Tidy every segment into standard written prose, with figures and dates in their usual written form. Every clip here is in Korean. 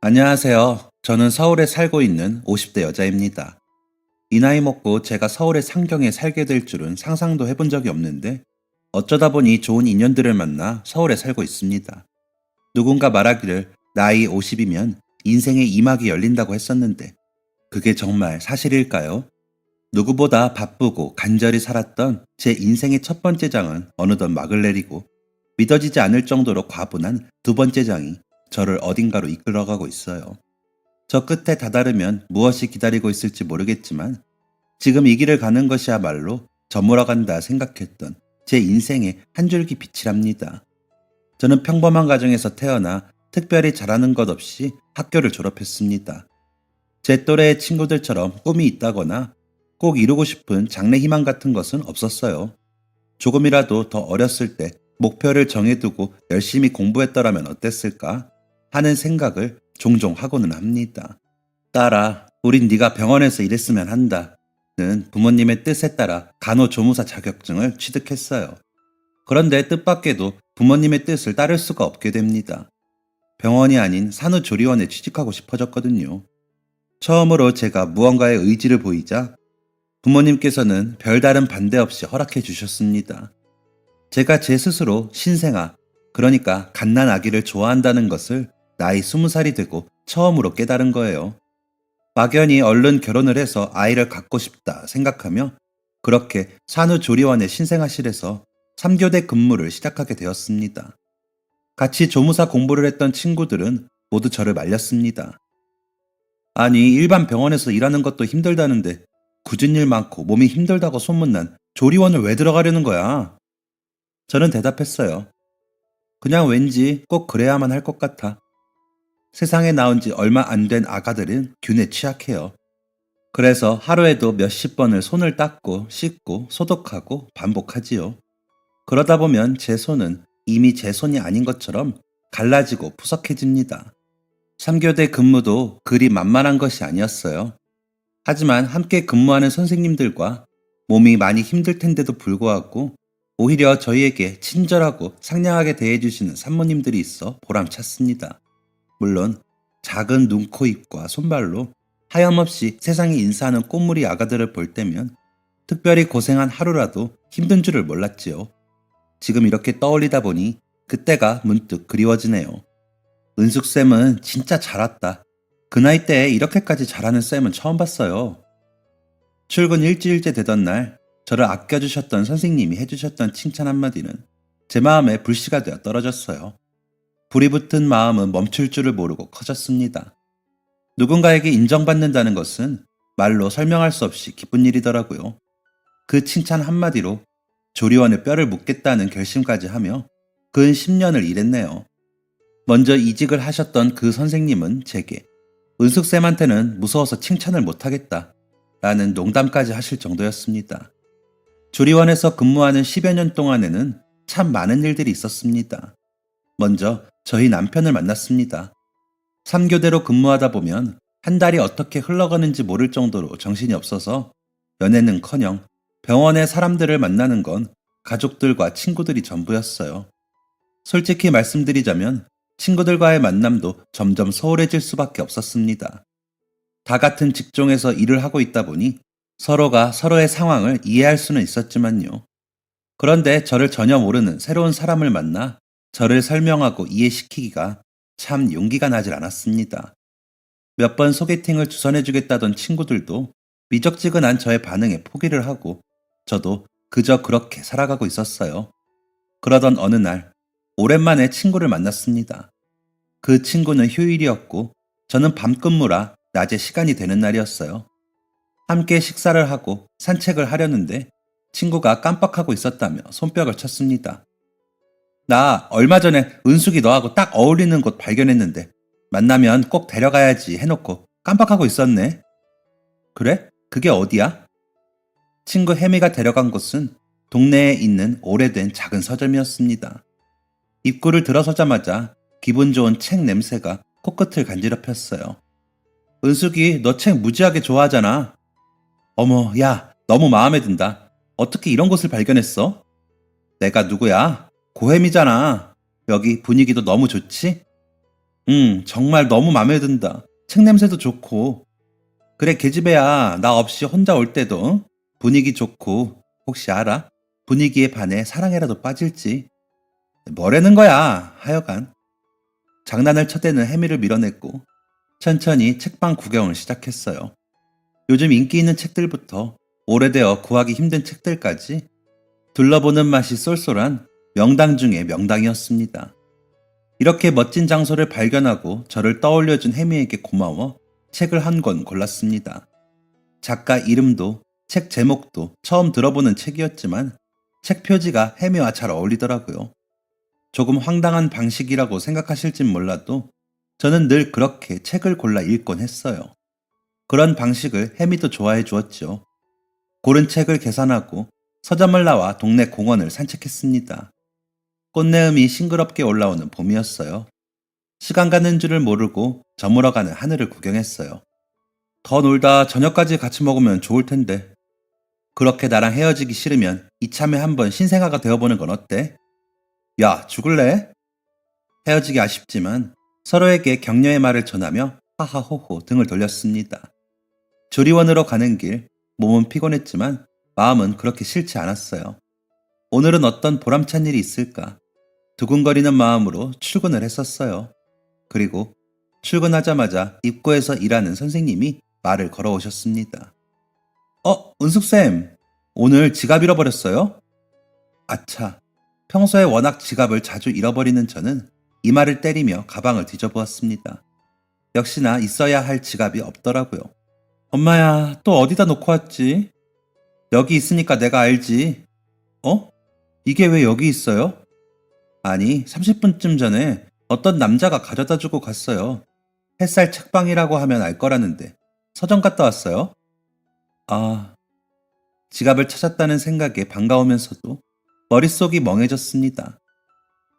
안녕하세요. 저는 서울에 살고 있는 50대 여자입니다. 이 나이 먹고 제가 서울의 상경에 살게 될 줄은 상상도 해본 적이 없는데 어쩌다 보니 좋은 인연들을 만나 서울에 살고 있습니다. 누군가 말하기를 나이 50이면 인생의 이막이 열린다고 했었는데 그게 정말 사실일까요? 누구보다 바쁘고 간절히 살았던 제 인생의 첫 번째 장은 어느덧 막을 내리고 믿어지지 않을 정도로 과분한 두 번째 장이 저를 어딘가로 이끌어가고 있어요. 저 끝에 다다르면 무엇이 기다리고 있을지 모르겠지만 지금 이 길을 가는 것이야말로 저물어 간다 생각했던 제 인생의 한 줄기 빛이랍니다. 저는 평범한 가정에서 태어나 특별히 잘하는 것 없이 학교를 졸업했습니다. 제 또래의 친구들처럼 꿈이 있다거나 꼭 이루고 싶은 장래 희망 같은 것은 없었어요. 조금이라도 더 어렸을 때 목표를 정해두고 열심히 공부했더라면 어땠을까 하는 생각을 종종 하고는 합니다. 딸아, 우린 네가 병원에서 일했으면 한다는 부모님의 뜻에 따라 간호조무사 자격증을 취득했어요. 그런데 뜻밖에도 부모님의 뜻을 따를 수가 없게 됩니다. 병원이 아닌 산후조리원에 취직하고 싶어졌거든요. 처음으로 제가 무언가의 의지를 보이자 부모님께서는 별다른 반대 없이 허락해 주셨습니다. 제가 제 스스로 신생아, 그러니까 갓난 아기를 좋아한다는 것을 나이 20살이 되고 처음으로 깨달은 거예요. 막연히 얼른 결혼을 해서 아이를 갖고 싶다 생각하며 그렇게 산후조리원의 신생아실에서 3교대 근무를 시작하게 되었습니다. 같이 조무사 공부를 했던 친구들은 모두 저를 말렸습니다. 아니, 일반 병원에서 일하는 것도 힘들다는데 굳은 일 많고 몸이 힘들다고 소문난 조리원을 왜 들어가려는 거야? 저는 대답했어요. 그냥 왠지 꼭 그래야만 할 것 같아. 세상에 나온 지 얼마 안 된 아가들은 균에 취약해요. 그래서 하루에도 몇십 번을 손을 닦고 씻고 소독하고 반복하지요. 그러다 보면 제 손은 이미 제 손이 아닌 것처럼 갈라지고 푸석해집니다. 3교대 근무도 그리 만만한 것이 아니었어요. 하지만 함께 근무하는 선생님들과 몸이 많이 힘들 텐데도 불구하고 오히려 저희에게 친절하고 상냥하게 대해주시는 산모님들이 있어 보람찼습니다. 물론 작은 눈, 코, 입과 손발로 하염없이 세상에 인사하는 꽃무리 아가들을 볼 때면 특별히 고생한 하루라도 힘든 줄을 몰랐지요. 지금 이렇게 떠올리다 보니 그때가 문득 그리워지네요. 은숙쌤은 진짜 잘 왔다. 그 나이 때에 이렇게까지 잘하는 쌤은 처음 봤어요. 출근 일주일째 되던 날 저를 아껴주셨던 선생님이 해주셨던 칭찬 한마디는 제 마음에 불씨가 되어 떨어졌어요. 불이 붙은 마음은 멈출 줄을 모르고 커졌습니다. 누군가에게 인정받는다는 것은 말로 설명할 수 없이 기쁜 일이더라고요. 그 칭찬 한마디로 조리원에 뼈를 묻겠다는 결심까지 하며 근 10년을 일했네요. 먼저 이직을 하셨던 그 선생님은 제게 은숙쌤한테는 무서워서 칭찬을 못하겠다 라는 농담까지 하실 정도였습니다. 조리원에서 근무하는 10여 년 동안에는 참 많은 일들이 있었습니다. 먼저 저희 남편을 만났습니다. 3교대로 근무하다 보면 한 달이 어떻게 흘러가는지 모를 정도로 정신이 없어서 연애는커녕 병원의 사람들을 만나는 건 가족들과 친구들이 전부였어요. 솔직히 말씀드리자면 친구들과의 만남도 점점 소홀해질 수밖에 없었습니다. 다 같은 직종에서 일을 하고 있다 보니 서로가 서로의 상황을 이해할 수는 있었지만요. 그런데 저를 전혀 모르는 새로운 사람을 만나 저를 설명하고 이해시키기가 참 용기가 나질 않았습니다. 몇 번 소개팅을 주선해주겠다던 친구들도 미적지근한 저의 반응에 포기를 하고 저도 그저 그렇게 살아가고 있었어요. 그러던 어느 날 오랜만에 친구를 만났습니다. 그 친구는 휴일이었고 저는 밤근무라 낮에 시간이 되는 날이었어요. 함께 식사를 하고 산책을 하려는데 친구가 깜빡하고 있었다며 손뼉을 쳤습니다. 나 얼마 전에 은숙이 너하고 딱 어울리는 곳 발견했는데 만나면 꼭 데려가야지 해놓고 깜빡하고 있었네. 그래? 그게 어디야? 친구 혜미가 데려간 곳은 동네에 있는 오래된 작은 서점이었습니다. 입구를 들어서자마자 기분 좋은 책 냄새가 코끝을 간지럽혔어요. 은숙이 너 책 무지하게 좋아하잖아. 어머, 야, 너무 마음에 든다. 어떻게 이런 곳을 발견했어? 내가 누구야? 고혜미잖아. 여기 분위기도 너무 좋지? 정말 너무 마음에 든다. 책 냄새도 좋고. 그래, 계집애야. 나 없이 혼자 올 때도 응? 분위기 좋고. 혹시 알아? 분위기에 반해 사랑에라도 빠질지. 뭐라는 거야, 하여간. 장난을 쳐대는 해미를 밀어냈고 천천히 책방 구경을 시작했어요. 요즘 인기 있는 책들부터 오래되어 구하기 힘든 책들까지 둘러보는 맛이 쏠쏠한 명당 중의 명당이었습니다. 이렇게 멋진 장소를 발견하고 저를 떠올려준 해미에게 고마워 책을 한 권 골랐습니다. 작가 이름도 책 제목도 처음 들어보는 책이었지만 책 표지가 해미와 잘 어울리더라고요. 조금 황당한 방식이라고 생각하실진 몰라도 저는 늘 그렇게 책을 골라 읽곤 했어요. 그런 방식을 해미도 좋아해 주었죠. 고른 책을 계산하고 서점을 나와 동네 공원을 산책했습니다. 꽃내음이 싱그럽게 올라오는 봄이었어요. 시간 가는 줄을 모르고 저물어가는 하늘을 구경했어요. 더 놀다 저녁까지 같이 먹으면 좋을 텐데. 그렇게 나랑 헤어지기 싫으면 이참에 한번 신생아가 되어보는 건 어때? 야, 죽을래? 헤어지기 아쉽지만 서로에게 격려의 말을 전하며 하하호호 등을 돌렸습니다. 조리원으로 가는 길, 몸은 피곤했지만 마음은 그렇게 싫지 않았어요. 오늘은 어떤 보람찬 일이 있을까? 두근거리는 마음으로 출근을 했었어요. 그리고 출근하자마자 입구에서 일하는 선생님이 말을 걸어오셨습니다. 은숙쌤, 오늘 지갑 잃어버렸어요? 아차, 평소에 워낙 지갑을 자주 잃어버리는 저는 이마를 때리며 가방을 뒤져보았습니다. 역시나 있어야 할 지갑이 없더라고요. 엄마야, 또 어디다 놓고 왔지? 여기 있으니까 내가 알지. 어? 이게 왜 여기 있어요? 아니, 30분쯤 전에 어떤 남자가 가져다 주고 갔어요. 햇살 책방이라고 하면 알 거라는데. 서점 갔다 왔어요? 아, 지갑을 찾았다는 생각에 반가우면서도 머릿속이 멍해졌습니다.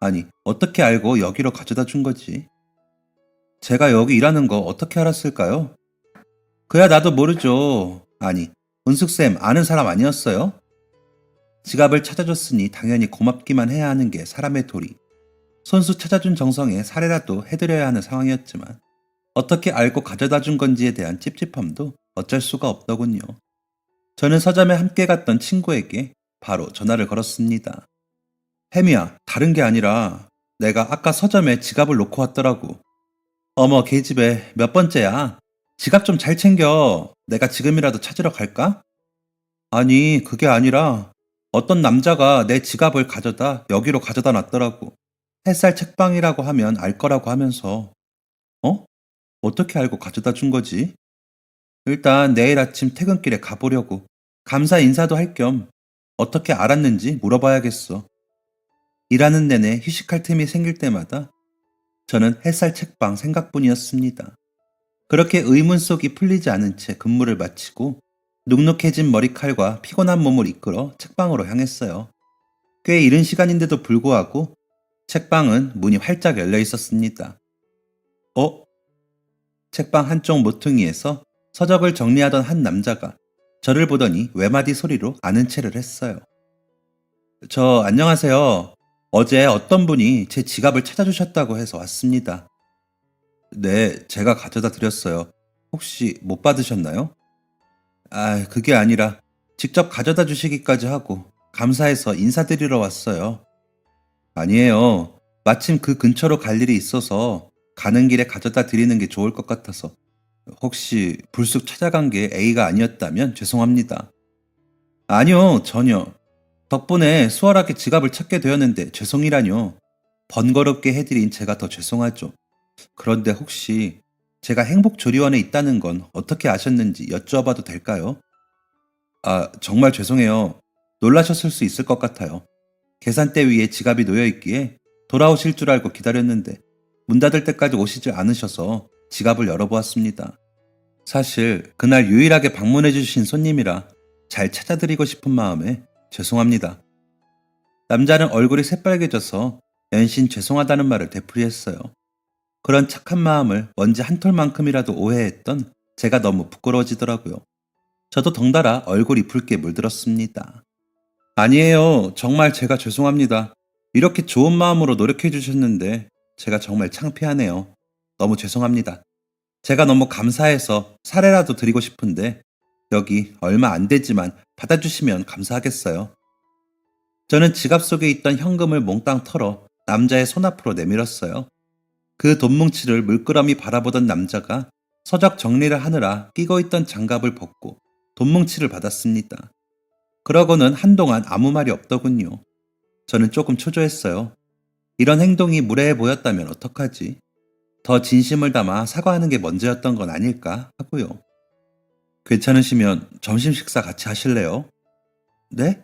아니, 어떻게 알고 여기로 가져다 준 거지? 제가 여기 일하는 거 어떻게 알았을까요? 그야 나도 모르죠. 아니, 은숙쌤 아는 사람 아니었어요? 지갑을 찾아줬으니 당연히 고맙기만 해야 하는 게 사람의 도리. 손수 찾아준 정성에 사례라도 해드려야 하는 상황이었지만 어떻게 알고 가져다 준 건지에 대한 찝찝함도 어쩔 수가 없더군요. 저는 서점에 함께 갔던 친구에게 바로 전화를 걸었습니다. 혜미야, 다른 게 아니라 내가 아까 서점에 지갑을 놓고 왔더라고. 어머, 계집애 몇 번째야? 지갑 좀 잘 챙겨. 내가 지금이라도 찾으러 갈까? 아니, 그게 아니라 어떤 남자가 내 지갑을 가져다 여기로 가져다 놨더라고. 햇살 책방이라고 하면 알 거라고 하면서. 어? 어떻게 알고 가져다 준 거지? 일단 내일 아침 퇴근길에 가보려고. 감사 인사도 할 겸 어떻게 알았는지 물어봐야겠어. 일하는 내내 휴식할 틈이 생길 때마다 저는 햇살 책방 생각뿐이었습니다. 그렇게 의문 속이 풀리지 않은 채 근무를 마치고 눅눅해진 머리칼과 피곤한 몸을 이끌어 책방으로 향했어요. 꽤 이른 시간인데도 불구하고 책방은 문이 활짝 열려 있었습니다. 어? 책방 한쪽 모퉁이에서 서적을 정리하던 한 남자가 저를 보더니 외마디 소리로 아는 체를 했어요. 안녕하세요. 어제 어떤 분이 제 지갑을 찾아주셨다고 해서 왔습니다. 네, 제가 가져다 드렸어요. 혹시 못 받으셨나요? 아, 그게 아니라 직접 가져다 주시기까지 하고 감사해서 인사드리러 왔어요. 아니에요. 마침 그 근처로 갈 일이 있어서 가는 길에 가져다 드리는 게 좋을 것 같아서. 혹시 불쑥 찾아간 게 A가 아니었다면 죄송합니다. 아니요, 전혀. 덕분에 수월하게 지갑을 찾게 되었는데 죄송이라뇨. 번거롭게 해드린 제가 더 죄송하죠. 그런데 혹시 제가 행복조리원에 있다는 건 어떻게 아셨는지 여쭈어봐도 될까요? 아, 정말 죄송해요. 놀라셨을 수 있을 것 같아요. 계산대 위에 지갑이 놓여 있기에 돌아오실 줄 알고 기다렸는데 문 닫을 때까지 오시지 않으셔서 지갑을 열어보았습니다. 사실 그날 유일하게 방문해 주신 손님이라 잘 찾아드리고 싶은 마음에 죄송합니다. 남자는 얼굴이 새빨개져서 연신 죄송하다는 말을 되풀이했어요. 그런 착한 마음을 먼지 한 톨만큼이라도 오해했던 제가 너무 부끄러워지더라고요. 저도 덩달아 얼굴이 붉게 물들었습니다. 아니에요. 정말 제가 죄송합니다. 이렇게 좋은 마음으로 노력해 주셨는데 제가 정말 창피하네요. 너무 죄송합니다. 제가 너무 감사해서 사례라도 드리고 싶은데 여기 얼마 안 되지만 받아주시면 감사하겠어요. 저는 지갑 속에 있던 현금을 몽땅 털어 남자의 손 앞으로 내밀었어요. 그 돈뭉치를 물끄러미 바라보던 남자가 서적 정리를 하느라 끼고 있던 장갑을 벗고 돈뭉치를 받았습니다. 그러고는 한동안 아무 말이 없더군요. 저는 조금 초조했어요. 이런 행동이 무례해 보였다면 어떡하지? 더 진심을 담아 사과하는 게 먼저였던 건 아닐까 하고요. 괜찮으시면 점심 식사 같이 하실래요? 네?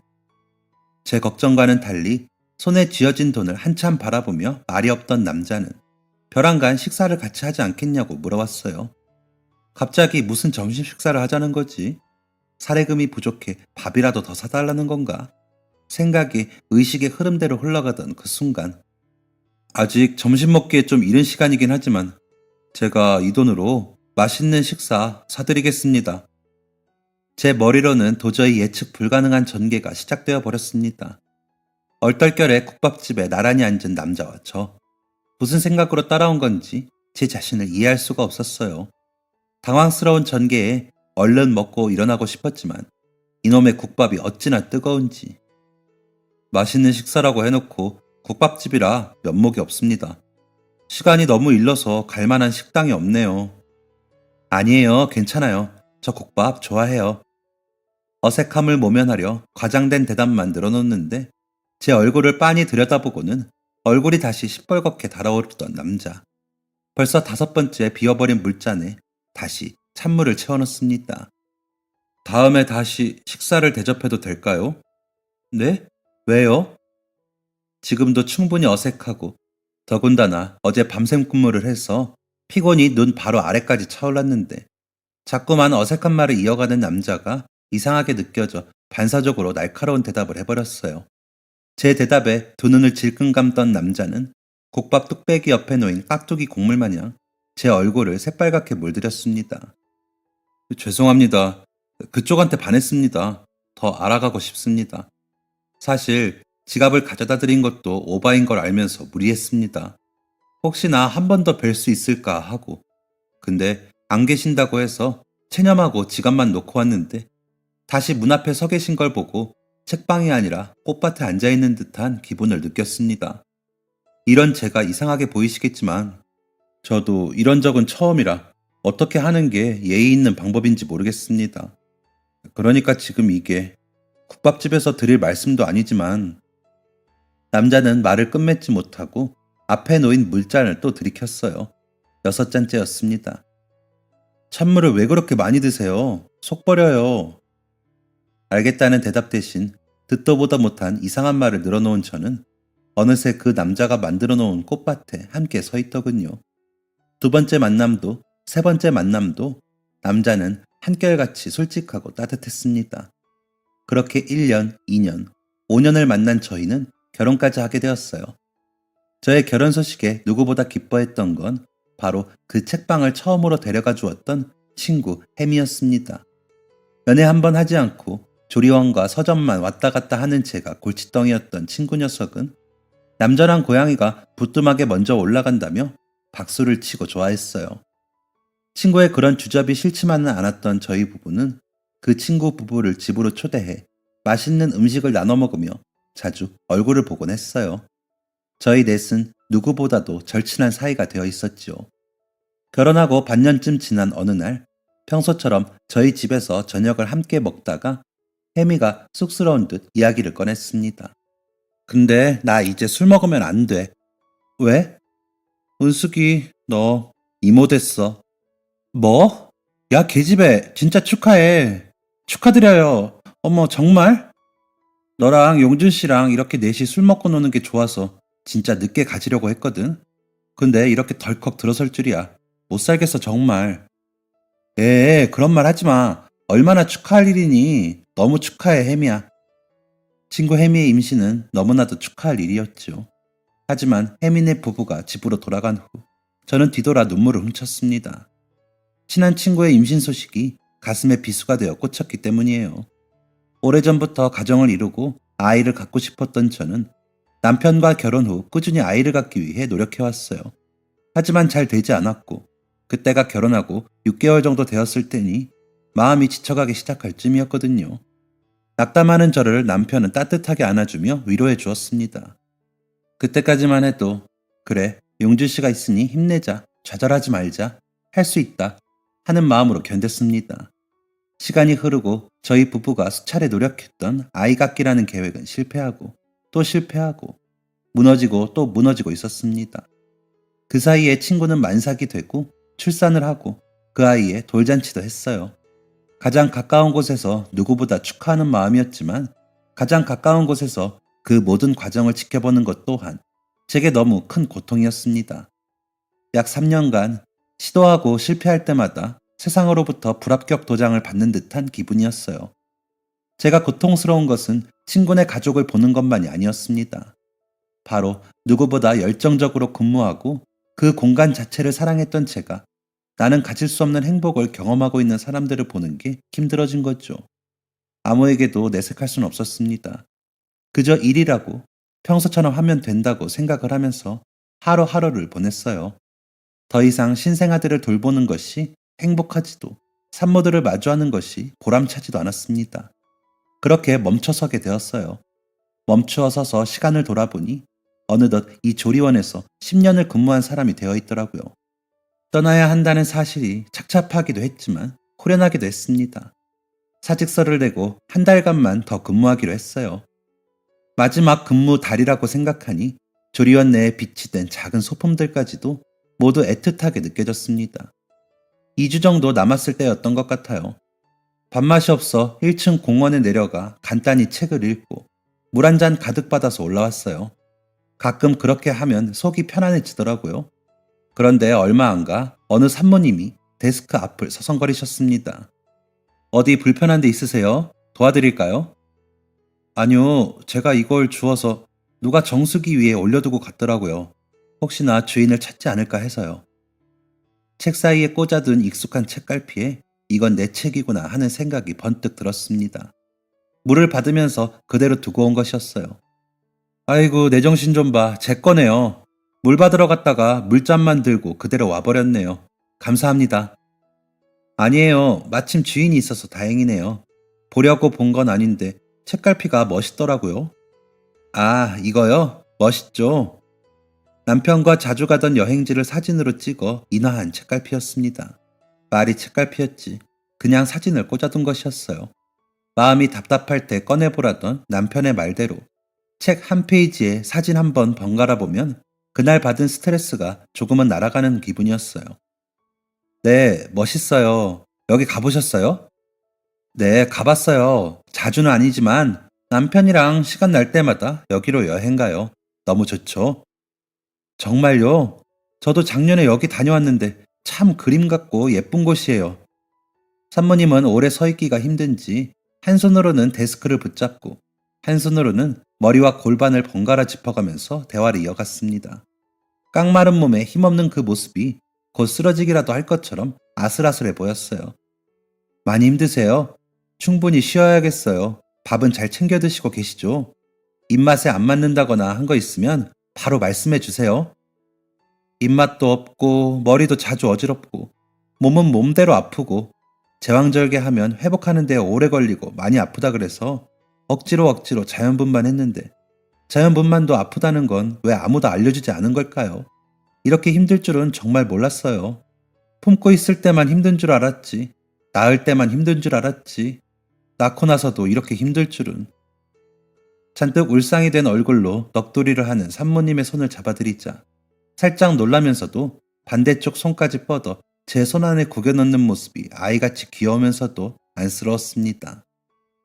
제 걱정과는 달리 손에 쥐어진 돈을 한참 바라보며 말이 없던 남자는 벼랑간 식사를 같이 하지 않겠냐고 물어왔어요. 갑자기 무슨 점심 식사를 하자는 거지? 사례금이 부족해 밥이라도 더 사달라는 건가? 생각이 의식의 흐름대로 흘러가던 그 순간 아직 점심 먹기에 좀 이른 시간이긴 하지만 제가 이 돈으로 맛있는 식사 사드리겠습니다. 제 머리로는 도저히 예측 불가능한 전개가 시작되어 버렸습니다. 얼떨결에 국밥집에 나란히 앉은 남자와 저. 무슨 생각으로 따라온 건지 제 자신을 이해할 수가 없었어요. 당황스러운 전개에 얼른 먹고 일어나고 싶었지만 이놈의 국밥이 어찌나 뜨거운지. 맛있는 식사라고 해놓고 국밥집이라 면목이 없습니다. 시간이 너무 일러서 갈 만한 식당이 없네요. 아니에요, 괜찮아요. 저 국밥 좋아해요. 어색함을 모면하려 과장된 대답만 늘어놓는데 제 얼굴을 빤히 들여다보고는 얼굴이 다시 시뻘겋게 달아오르던 남자. 벌써 5번째 비어버린 물잔에 다시 찬물을 채워넣습니다. 다음에 다시 식사를 대접해도 될까요? 네? 왜요? 지금도 충분히 어색하고 더군다나 어제 밤샘 근무를 해서 피곤이 눈 바로 아래까지 차올랐는데 자꾸만 어색한 말을 이어가는 남자가 이상하게 느껴져 반사적으로 날카로운 대답을 해버렸어요. 제 대답에 두 눈을 질끈 감던 남자는 국밥 뚝배기 옆에 놓인 깍두기 국물 마냥 제 얼굴을 새빨갛게 물들였습니다. 죄송합니다. 그쪽한테 반했습니다. 더 알아가고 싶습니다. 사실 지갑을 가져다 드린 것도 오바인 걸 알면서 무리했습니다. 혹시나 한 번 더 뵐 수 있을까 하고. 근데 안 계신다고 해서 체념하고 지갑만 놓고 왔는데 다시 문 앞에 서 계신 걸 보고 책방이 아니라 꽃밭에 앉아있는 듯한 기분을 느꼈습니다. 이런 제가 이상하게 보이시겠지만 저도 이런 적은 처음이라 어떻게 하는 게 예의 있는 방법인지 모르겠습니다. 그러니까 지금 이게 국밥집에서 드릴 말씀도 아니지만 남자는 말을 끝맺지 못하고 앞에 놓인 물잔을 또 들이켰어요. 6잔째였습니다. 찬물을 왜 그렇게 많이 드세요? 속 버려요. 알겠다는 대답 대신 듣도 보다 못한 이상한 말을 늘어놓은 저는 어느새 그 남자가 만들어 놓은 꽃밭에 함께 서 있더군요. 2번째 만남도 3번째 만남도 남자는 한결같이 솔직하고 따뜻했습니다. 그렇게 1년, 2년, 5년을 만난 저희는 결혼까지 하게 되었어요. 저의 결혼 소식에 누구보다 기뻐했던 건 바로 그 책방을 처음으로 데려가 주었던 친구 혜미였습니다. 연애 한 번 하지 않고 조리원과 서점만 왔다 갔다 하는 제가 골칫덩이였던 친구 녀석은 남자랑 고양이가 부뚜막에 먼저 올라간다며 박수를 치고 좋아했어요. 친구의 그런 주접이 싫지만은 않았던 저희 부부는 그 친구 부부를 집으로 초대해 맛있는 음식을 나눠 먹으며 자주 얼굴을 보곤 했어요. 저희 넷은 누구보다도 절친한 사이가 되어 있었지요. 결혼하고 반년쯤 지난 어느 날 평소처럼 저희 집에서 저녁을 함께 먹다가 혜미가 쑥스러운 듯 이야기를 꺼냈습니다. 근데 나 이제 술 먹으면 안 돼. 왜? 은숙이 너 이모 됐어. 뭐? 야 계집애 진짜 축하해. 축하드려요. 어머 정말? 너랑 용준 씨랑 이렇게 넷이 술 먹고 노는 게 좋아서 진짜 늦게 가지려고 했거든. 근데 이렇게 덜컥 들어설 줄이야. 못 살겠어 정말. 그런 말 하지 마. 얼마나 축하할 일이니. 너무 축하해 혜미야. 친구 혜미의 임신은 너무나도 축하할 일이었죠. 하지만 혜미네 부부가 집으로 돌아간 후 저는 뒤돌아 눈물을 훔쳤습니다. 친한 친구의 임신 소식이 가슴에 비수가 되어 꽂혔기 때문이에요. 오래전부터 가정을 이루고 아이를 갖고 싶었던 저는 남편과 결혼 후 꾸준히 아이를 갖기 위해 노력해왔어요. 하지만 잘 되지 않았고, 그때가 결혼하고 6개월 정도 되었을 때니 마음이 지쳐가기 시작할 쯤이었거든요. 낙담하는 저를 남편은 따뜻하게 안아주며 위로해 주었습니다. 그때까지만 해도 그래, 용준 씨가 있으니 힘내자, 좌절하지 말자, 할 수 있다 하는 마음으로 견뎠습니다. 시간이 흐르고 저희 부부가 수차례 노력했던 아이 갖기라는 계획은 실패하고 또 실패하고 무너지고 또 무너지고 있었습니다. 그 사이에 친구는 만삭이 되고 출산을 하고 그 아이의 돌잔치도 했어요. 가장 가까운 곳에서 누구보다 축하하는 마음이었지만 가장 가까운 곳에서 그 모든 과정을 지켜보는 것 또한 제게 너무 큰 고통이었습니다. 약 3년간 시도하고 실패할 때마다 세상으로부터 불합격 도장을 받는 듯한 기분이었어요. 제가 고통스러운 것은 친구네 가족을 보는 것만이 아니었습니다. 바로 누구보다 열정적으로 근무하고 그 공간 자체를 사랑했던 제가 나는 가질 수 없는 행복을 경험하고 있는 사람들을 보는 게 힘들어진 거죠. 아무에게도 내색할 수는 없었습니다. 그저 일이라고 평소처럼 하면 된다고 생각을 하면서 하루하루를 보냈어요. 더 이상 신생아들을 돌보는 것이 행복하지도 산모들을 마주하는 것이 보람차지도 않았습니다. 그렇게 멈춰서게 되었어요. 멈추어 서서 시간을 돌아보니 어느덧 이 조리원에서 10년을 근무한 사람이 되어 있더라고요. 떠나야 한다는 사실이 착잡하기도 했지만 후련하기도 했습니다. 사직서를 내고 한 달간만 더 근무하기로 했어요. 마지막 근무 달이라고 생각하니 조리원 내에 비치된 작은 소품들까지도 모두 애틋하게 느껴졌습니다. 2주 정도 남았을 때였던 것 같아요. 밥맛이 없어 1층 공원에 내려가 간단히 책을 읽고 물 한 잔 가득 받아서 올라왔어요. 가끔 그렇게 하면 속이 편안해지더라고요. 그런데 얼마 안 가 어느 산모님이 데스크 앞을 서성거리셨습니다. 어디 불편한 데 있으세요? 도와드릴까요? 아니요, 제가 이걸 주워서 누가 정수기 위에 올려두고 갔더라고요. 혹시나 주인을 찾지 않을까 해서요. 책 사이에 꽂아둔 익숙한 책갈피에 이건 내 책이구나 하는 생각이 번뜩 들었습니다. 물을 받으면서 그대로 두고 온 것이었어요. 아이고, 내 정신 좀 봐. 제 거네요. 물 받으러 갔다가 물잔만 들고 그대로 와버렸네요. 감사합니다. 아니에요. 마침 주인이 있어서 다행이네요. 보려고 본 건 아닌데 책갈피가 멋있더라고요. 아, 이거요? 멋있죠? 남편과 자주 가던 여행지를 사진으로 찍어 인화한 책갈피였습니다. 말이 책갈피였지. 그냥 사진을 꽂아둔 것이었어요. 마음이 답답할 때 꺼내보라던 남편의 말대로 책 한 페이지에 사진 한 번 번갈아 보면 그날 받은 스트레스가 조금은 날아가는 기분이었어요. 네, 멋있어요. 여기 가보셨어요? 네, 가봤어요. 자주는 아니지만 남편이랑 시간 날 때마다 여기로 여행 가요. 너무 좋죠? 정말요? 저도 작년에 여기 다녀왔는데 참 그림 같고 예쁜 곳이에요. 산모님은 오래 서 있기가 힘든지 한 손으로는 데스크를 붙잡고 한 손으로는 머리와 골반을 번갈아 짚어가면서 대화를 이어갔습니다. 깡마른 몸에 힘없는 그 모습이 곧 쓰러지기라도 할 것처럼 아슬아슬해 보였어요. 많이 힘드세요? 충분히 쉬어야겠어요. 밥은 잘 챙겨 드시고 계시죠? 입맛에 안 맞는다거나 한 거 있으면 바로 말씀해 주세요. 입맛도 없고 머리도 자주 어지럽고 몸은 몸대로 아프고 제왕절개하면 회복하는 데 오래 걸리고 많이 아프다 그래서 억지로 자연분만 했는데 자연분만도 아프다는 건 왜 아무도 알려주지 않은 걸까요? 이렇게 힘들 줄은 정말 몰랐어요. 품고 있을 때만 힘든 줄 알았지. 낳을 때만 힘든 줄 알았지. 낳고 나서도 이렇게 힘들 줄은. 잔뜩 울상이 된 얼굴로 넋두리를 하는 산모님의 손을 잡아드리자 살짝 놀라면서도 반대쪽 손까지 뻗어 제 손 안에 구겨 넣는 모습이 아이같이 귀여우면서도 안쓰러웠습니다.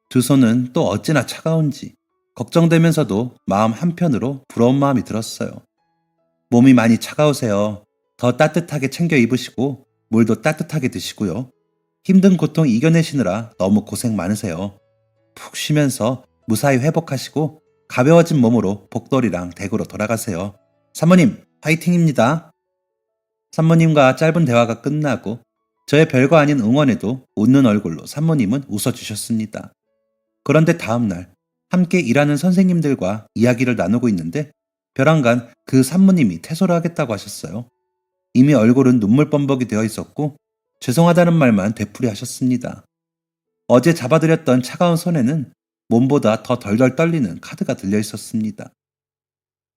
두 손은 또 어찌나 차가운지 걱정되면서도 마음 한편으로 부러운 마음이 들었어요. 몸이 많이 차가우세요. 더 따뜻하게 챙겨 입으시고 물도 따뜻하게 드시고요. 힘든 고통 이겨내시느라 너무 고생 많으세요. 푹 쉬면서 무사히 회복하시고 가벼워진 몸으로 복돌이랑 댁으로 돌아가세요. 사모님, 화이팅입니다. 산모님과 짧은 대화가 끝나고 저의 별거 아닌 응원에도 웃는 얼굴로 산모님은 웃어주셨습니다. 그런데 다음날 함께 일하는 선생님들과 이야기를 나누고 있는데 벼랑간 그 산모님이 퇴소를 하겠다고 하셨어요. 이미 얼굴은 눈물 범벅이 되어 있었고 죄송하다는 말만 되풀이 하셨습니다. 어제 잡아드렸던 차가운 손에는 몸보다 더 덜덜 떨리는 카드가 들려 있었습니다.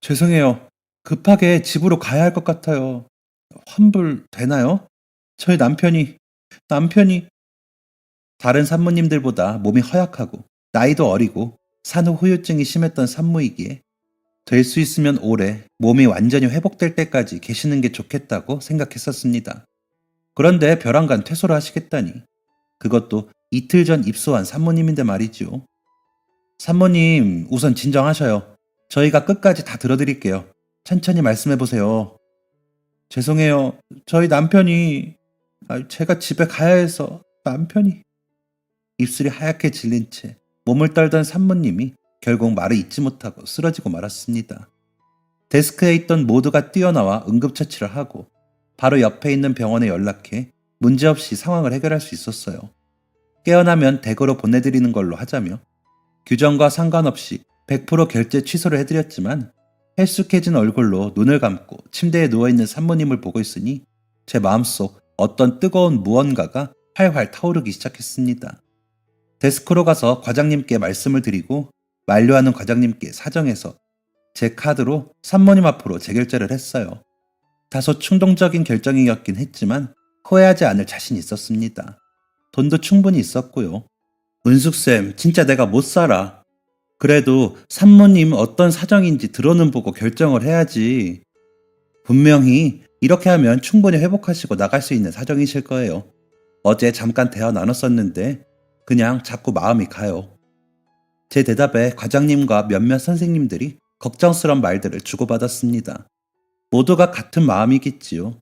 죄송해요. 급하게 집으로 가야 할 것 같아요. 환불 되나요? 저희 남편이 다른 산모님들보다 몸이 허약하고 나이도 어리고 산후 후유증이 심했던 산모이기에 될 수 있으면 올해 몸이 완전히 회복될 때까지 계시는 게 좋겠다고 생각했었습니다. 그런데 벼랑간 퇴소를 하시겠다니 그것도 이틀 전 입소한 산모님인데 말이죠. 산모님 우선 진정하셔요. 저희가 끝까지 다 들어드릴게요. 천천히 말씀해 보세요. 죄송해요. 저희 남편이 제가 집에 가야 해서 남편이 입술이 하얗게 질린 채 몸을 떨던 산모님이 결국 말을 잇지 못하고 쓰러지고 말았습니다. 데스크에 있던 모두가 뛰어나와 응급처치를 하고 바로 옆에 있는 병원에 연락해 문제없이 상황을 해결할 수 있었어요. 깨어나면 댁으로 보내드리는 걸로 하자며 규정과 상관없이 100% 결제 취소를 해드렸지만 헬쑥해진 얼굴로 눈을 감고 침대에 누워있는 산모님을 보고 있으니 제 마음속 어떤 뜨거운 무언가가 활활 타오르기 시작했습니다. 데스크로 가서 과장님께 말씀을 드리고 만류하는 과장님께 사정해서 제 카드로 산모님 앞으로 재결제를 했어요. 다소 충동적인 결정이었긴 했지만 후회하지 않을 자신이 있었습니다. 돈도 충분히 있었고요. 은숙쌤, 진짜 내가 못 살아. 그래도 산모님 어떤 사정인지 들어는 보고 결정을 해야지. 분명히 이렇게 하면 충분히 회복하시고 나갈 수 있는 사정이실 거예요. 어제 잠깐 대화 나눴었는데 그냥 자꾸 마음이 가요. 제 대답에 과장님과 몇몇 선생님들이 걱정스런 말들을 주고받았습니다. 모두가 같은 마음이겠지요.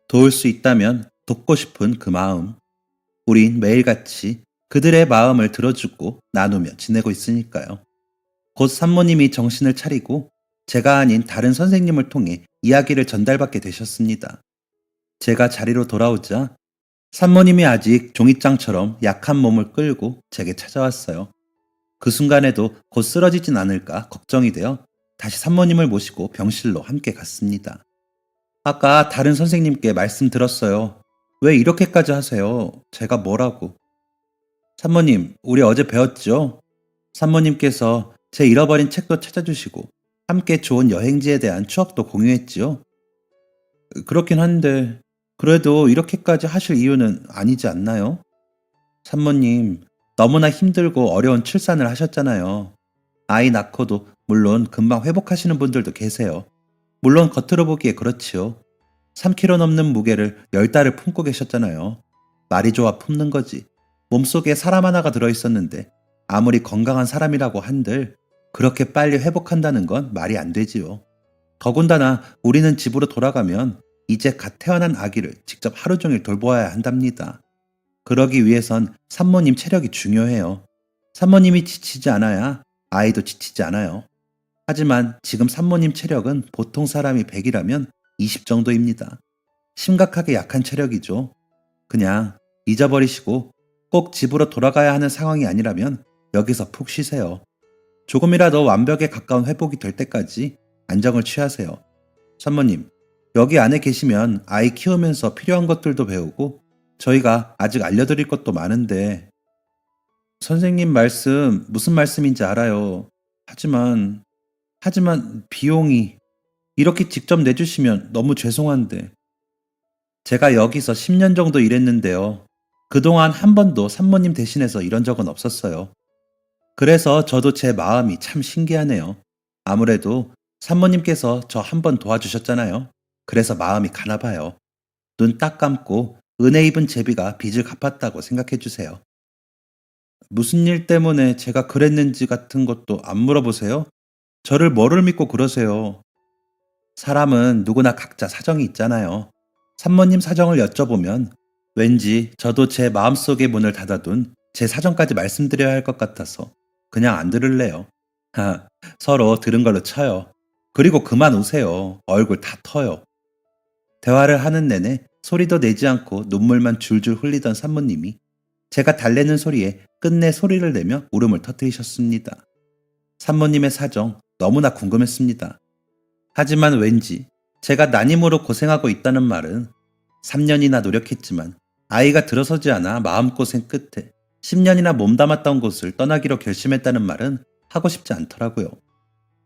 도울 수 있다면 돕고 싶은 그 마음. 우린 매일같이 그들의 마음을 들어주고 나누며 지내고 있으니까요. 곧 산모님이 정신을 차리고 제가 아닌 다른 선생님을 통해 이야기를 전달받게 되셨습니다. 제가 자리로 돌아오자 산모님이 아직 종잇장처럼 약한 몸을 끌고 제게 찾아왔어요. 그 순간에도 곧 쓰러지진 않을까 걱정이 되어 다시 산모님을 모시고 병실로 함께 갔습니다. 아까 다른 선생님께 말씀 들었어요. 왜 이렇게까지 하세요? 제가 뭐라고? 산모님, 우리 어제 배웠죠? 산모님께서 제 잃어버린 책도 찾아주시고 함께 좋은 여행지에 대한 추억도 공유했지요. 그렇긴 한데 그래도 이렇게까지 하실 이유는 아니지 않나요? 산모님, 너무나 힘들고 어려운 출산을 하셨잖아요. 아이 낳고도 물론 금방 회복하시는 분들도 계세요. 물론 겉으로 보기에 그렇지요. 3kg 넘는 무게를 10달을 품고 계셨잖아요. 말이 좋아 품는 거지. 몸속에 사람 하나가 들어있었는데 아무리 건강한 사람이라고 한들 그렇게 빨리 회복한다는 건 말이 안 되지요. 더군다나 우리는 집으로 돌아가면 이제 갓 태어난 아기를 직접 하루 종일 돌보아야 한답니다. 그러기 위해선 산모님 체력이 중요해요. 산모님이 지치지 않아야 아이도 지치지 않아요. 하지만 지금 산모님 체력은 보통 사람이 100이라면 20 정도입니다. 심각하게 약한 체력이죠. 그냥 잊어버리시고 꼭 집으로 돌아가야 하는 상황이 아니라면 여기서 푹 쉬세요. 조금이라도 완벽에 가까운 회복이 될 때까지 안정을 취하세요. 산모님, 여기 안에 계시면 아이 키우면서 필요한 것들도 배우고 저희가 아직 알려드릴 것도 많은데 선생님 말씀 무슨 말씀인지 알아요. 하지만 비용이 이렇게 직접 내주시면 너무 죄송한데 제가 여기서 10년 정도 일했는데요. 그동안 한 번도 산모님 대신해서 이런 적은 없었어요. 그래서 저도 제 마음이 참 신기하네요. 아무래도 산모님께서 저 한 번 도와주셨잖아요. 그래서 마음이 가나 봐요. 눈 딱 감고 은혜 입은 제비가 빚을 갚았다고 생각해 주세요. 무슨 일 때문에 제가 그랬는지 같은 것도 안 물어보세요? 저를 뭐를 믿고 그러세요? 사람은 누구나 각자 사정이 있잖아요. 산모님 사정을 여쭤보면 왠지 저도 제 마음속의 문을 닫아둔 제 사정까지 말씀드려야 할 것 같아서 그냥 안 들을래요. 서로 들은 걸로 쳐요. 그리고 그만 우세요. 얼굴 다 터요. 대화를 하는 내내 소리도 내지 않고 눈물만 줄줄 흘리던 산모님이 제가 달래는 소리에 끝내 소리를 내며 울음을 터뜨리셨습니다. 산모님의 사정 너무나 궁금했습니다. 하지만 왠지 제가 난임으로 고생하고 있다는 말은 3년이나 노력했지만 아이가 들어서지 않아 마음고생 끝에 10년이나 몸담았던 곳을 떠나기로 결심했다는 말은 하고 싶지 않더라고요.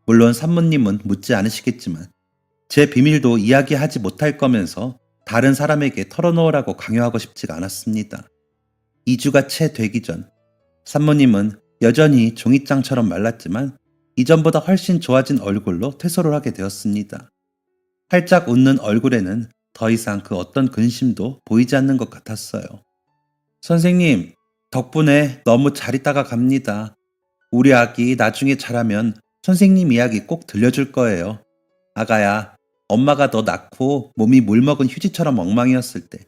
물론 산모님은 묻지 않으시겠지만 제 비밀도 이야기하지 못할 거면서 다른 사람에게 털어놓으라고 강요하고 싶지가 않았습니다. 2주가 채 되기 전 산모님은 여전히 종이장처럼 말랐지만 이전보다 훨씬 좋아진 얼굴로 퇴소를 하게 되었습니다. 활짝 웃는 얼굴에는 더 이상 그 어떤 근심도 보이지 않는 것 같았어요. 선생님, 덕분에 너무 잘 있다가 갑니다. 우리 아기 나중에 자라면 선생님 이야기 꼭 들려줄 거예요. 아가야, 엄마가 너 낳고 몸이 물먹은 휴지처럼 엉망이었을 때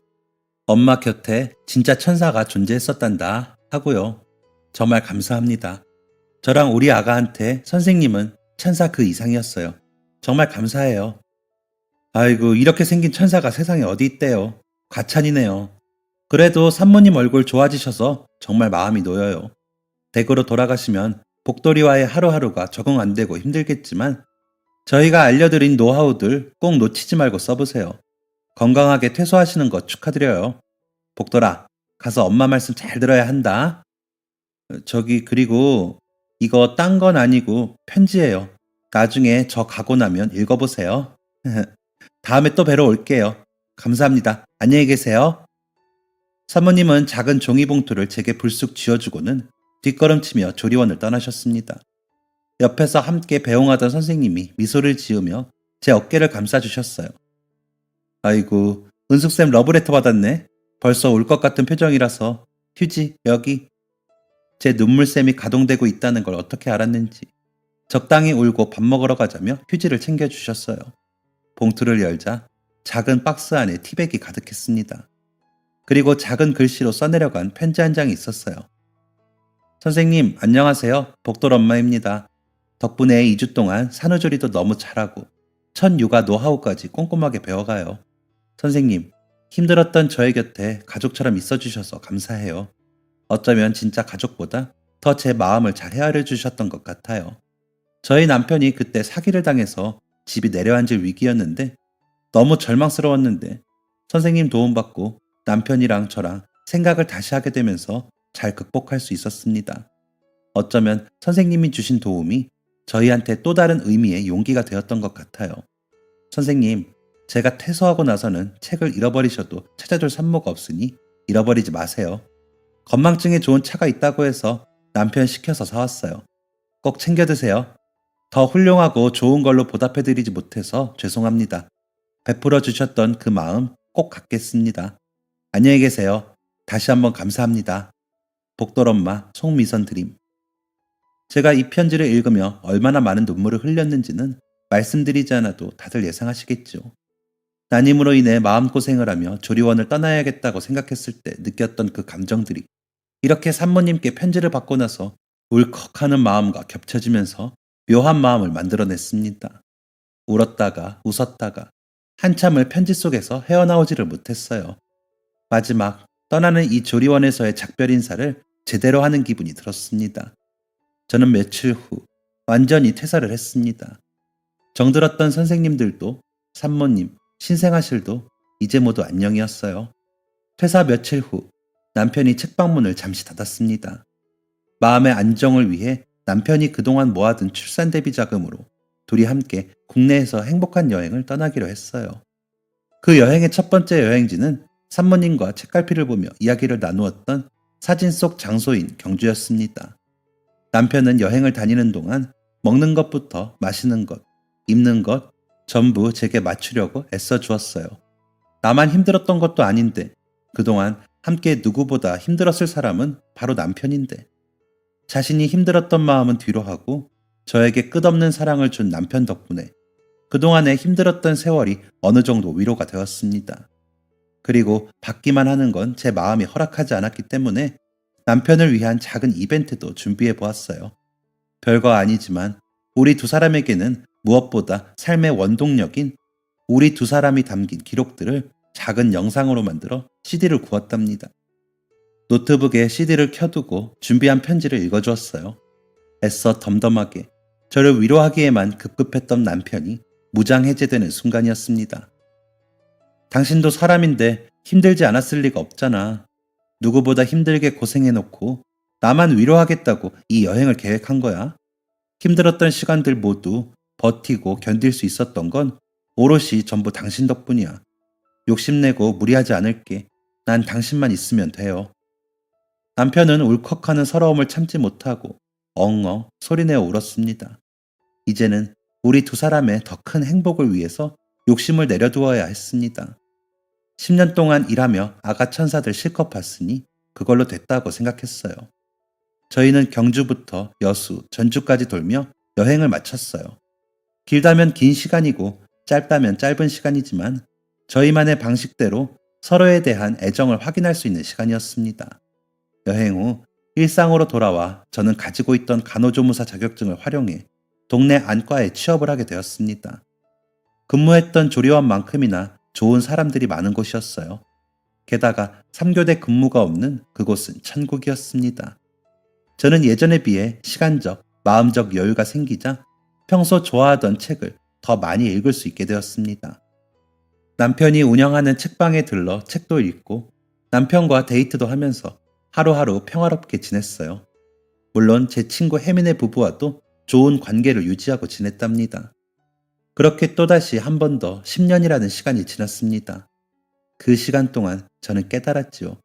엄마 곁에 진짜 천사가 존재했었단다 하고요. 정말 감사합니다. 저랑 우리 아가한테 선생님은 천사 그 이상이었어요. 정말 감사해요. 아이고, 이렇게 생긴 천사가 세상에 어디 있대요. 과찬이네요. 그래도 산모님 얼굴 좋아지셔서 정말 마음이 놓여요. 댁으로 돌아가시면 복돌이와의 하루하루가 적응 안 되고 힘들겠지만 저희가 알려드린 노하우들 꼭 놓치지 말고 써보세요. 건강하게 퇴소하시는 거 축하드려요. 복돌아, 가서 엄마 말씀 잘 들어야 한다. 그리고 이거 딴 건 아니고 편지예요. 나중에 저 가고 나면 읽어보세요. 다음에 또 뵈러 올게요. 감사합니다. 안녕히 계세요. 사모님은 작은 종이봉투를 제게 불쑥 쥐어주고는 뒷걸음치며 조리원을 떠나셨습니다. 옆에서 함께 배웅하던 선생님이 미소를 지으며 제 어깨를 감싸주셨어요. 아이고, 은숙쌤 러브레터 받았네. 벌써 울 것 같은 표정이라서 휴지 여기. 제 눈물샘이 가동되고 있다는 걸 어떻게 알았는지 적당히 울고 밥 먹으러 가자며 휴지를 챙겨주셨어요. 봉투를 열자 작은 박스 안에 티백이 가득했습니다. 그리고 작은 글씨로 써내려간 편지 한 장이 있었어요. 선생님, 안녕하세요. 복돌 엄마입니다. 덕분에 2주 동안 산후조리도 너무 잘하고 첫 육아 노하우까지 꼼꼼하게 배워가요. 선생님, 힘들었던 저의 곁에 가족처럼 있어주셔서 감사해요. 어쩌면 진짜 가족보다 더 제 마음을 잘 헤아려 주셨던 것 같아요. 저희 남편이 그때 사기를 당해서 집이 내려앉을 위기였는데 너무 절망스러웠는데 선생님 도움받고 남편이랑 저랑 생각을 다시 하게 되면서 잘 극복할 수 있었습니다. 어쩌면 선생님이 주신 도움이 저희한테 또 다른 의미의 용기가 되었던 것 같아요. 선생님, 제가 퇴소하고 나서는 책을 잃어버리셔도 찾아줄 산모가 없으니 잃어버리지 마세요. 건망증에 좋은 차가 있다고 해서 남편 시켜서 사왔어요. 꼭 챙겨 드세요. 더 훌륭하고 좋은 걸로 보답해드리지 못해서 죄송합니다. 베풀어 주셨던 그 마음 꼭 갖겠습니다. 안녕히 계세요. 다시 한번 감사합니다. 복돌 엄마 송미선 드림. 제가 이 편지를 읽으며 얼마나 많은 눈물을 흘렸는지는 말씀드리지 않아도 다들 예상하시겠죠. 난임으로 인해 마음고생을 하며 조리원을 떠나야겠다고 생각했을 때 느꼈던 그 감정들이 이렇게 산모님께 편지를 받고 나서 울컥하는 마음과 겹쳐지면서 묘한 마음을 만들어냈습니다. 울었다가 웃었다가 한참을 편지 속에서 헤어나오지를 못했어요. 마지막 떠나는 이 조리원에서의 작별 인사를 제대로 하는 기분이 들었습니다. 저는 며칠 후 완전히 퇴사를 했습니다. 정들었던 선생님들도 산모님, 신생아실도 이제 모두 안녕이었어요. 퇴사 며칠 후 남편이 책방문을 잠시 닫았습니다. 마음의 안정을 위해 남편이 그동안 모아둔 출산 대비 자금으로 둘이 함께 국내에서 행복한 여행을 떠나기로 했어요. 그 여행의 첫 번째 여행지는 산모님과 책갈피를 보며 이야기를 나누었던 사진 속 장소인 경주였습니다. 남편은 여행을 다니는 동안 먹는 것부터 마시는 것, 입는 것 전부 제게 맞추려고 애써 주었어요. 나만 힘들었던 것도 아닌데 그동안 함께 누구보다 힘들었을 사람은 바로 남편인데 자신이 힘들었던 마음은 뒤로 하고 저에게 끝없는 사랑을 준 남편 덕분에 그동안의 힘들었던 세월이 어느 정도 위로가 되었습니다. 그리고 받기만 하는 건 제 마음이 허락하지 않았기 때문에 남편을 위한 작은 이벤트도 준비해 보았어요. 별거 아니지만 우리 두 사람에게는 무엇보다 삶의 원동력인 우리 두 사람이 담긴 기록들을 작은 영상으로 만들어 CD를 구웠답니다. 노트북에 CD를 켜두고 준비한 편지를 읽어주었어요. 애써 덤덤하게 저를 위로하기에만 급급했던 남편이 무장해제되는 순간이었습니다. 당신도 사람인데 힘들지 않았을 리가 없잖아. 누구보다 힘들게 고생해놓고 나만 위로하겠다고 이 여행을 계획한 거야. 힘들었던 시간들 모두 버티고 견딜 수 있었던 건 오롯이 전부 당신 덕분이야. 욕심내고 무리하지 않을게. 난 당신만 있으면 돼요. 남편은 울컥하는 서러움을 참지 못하고 엉엉 소리내어 울었습니다. 이제는 우리 두 사람의 더 큰 행복을 위해서 욕심을 내려두어야 했습니다. 10년 동안 일하며 아가 천사들 실컷 봤으니 그걸로 됐다고 생각했어요. 저희는 경주부터 여수, 전주까지 돌며 여행을 마쳤어요. 길다면 긴 시간이고 짧다면 짧은 시간이지만 저희만의 방식대로 서로에 대한 애정을 확인할 수 있는 시간이었습니다. 여행 후 일상으로 돌아와 저는 가지고 있던 간호조무사 자격증을 활용해 동네 안과에 취업을 하게 되었습니다. 근무했던 조리원만큼이나 좋은 사람들이 많은 곳이었어요. 게다가 3교대 근무가 없는 그곳은 천국이었습니다. 저는 예전에 비해 시간적, 마음적 여유가 생기자 평소 좋아하던 책을 더 많이 읽을 수 있게 되었습니다. 남편이 운영하는 책방에 들러 책도 읽고 남편과 데이트도 하면서 하루하루 평화롭게 지냈어요. 물론 제 친구 혜민의 부부와도 좋은 관계를 유지하고 지냈답니다. 그렇게 또다시 한 번 더 10년이라는 시간이 지났습니다. 그 시간 동안 저는 깨달았지요.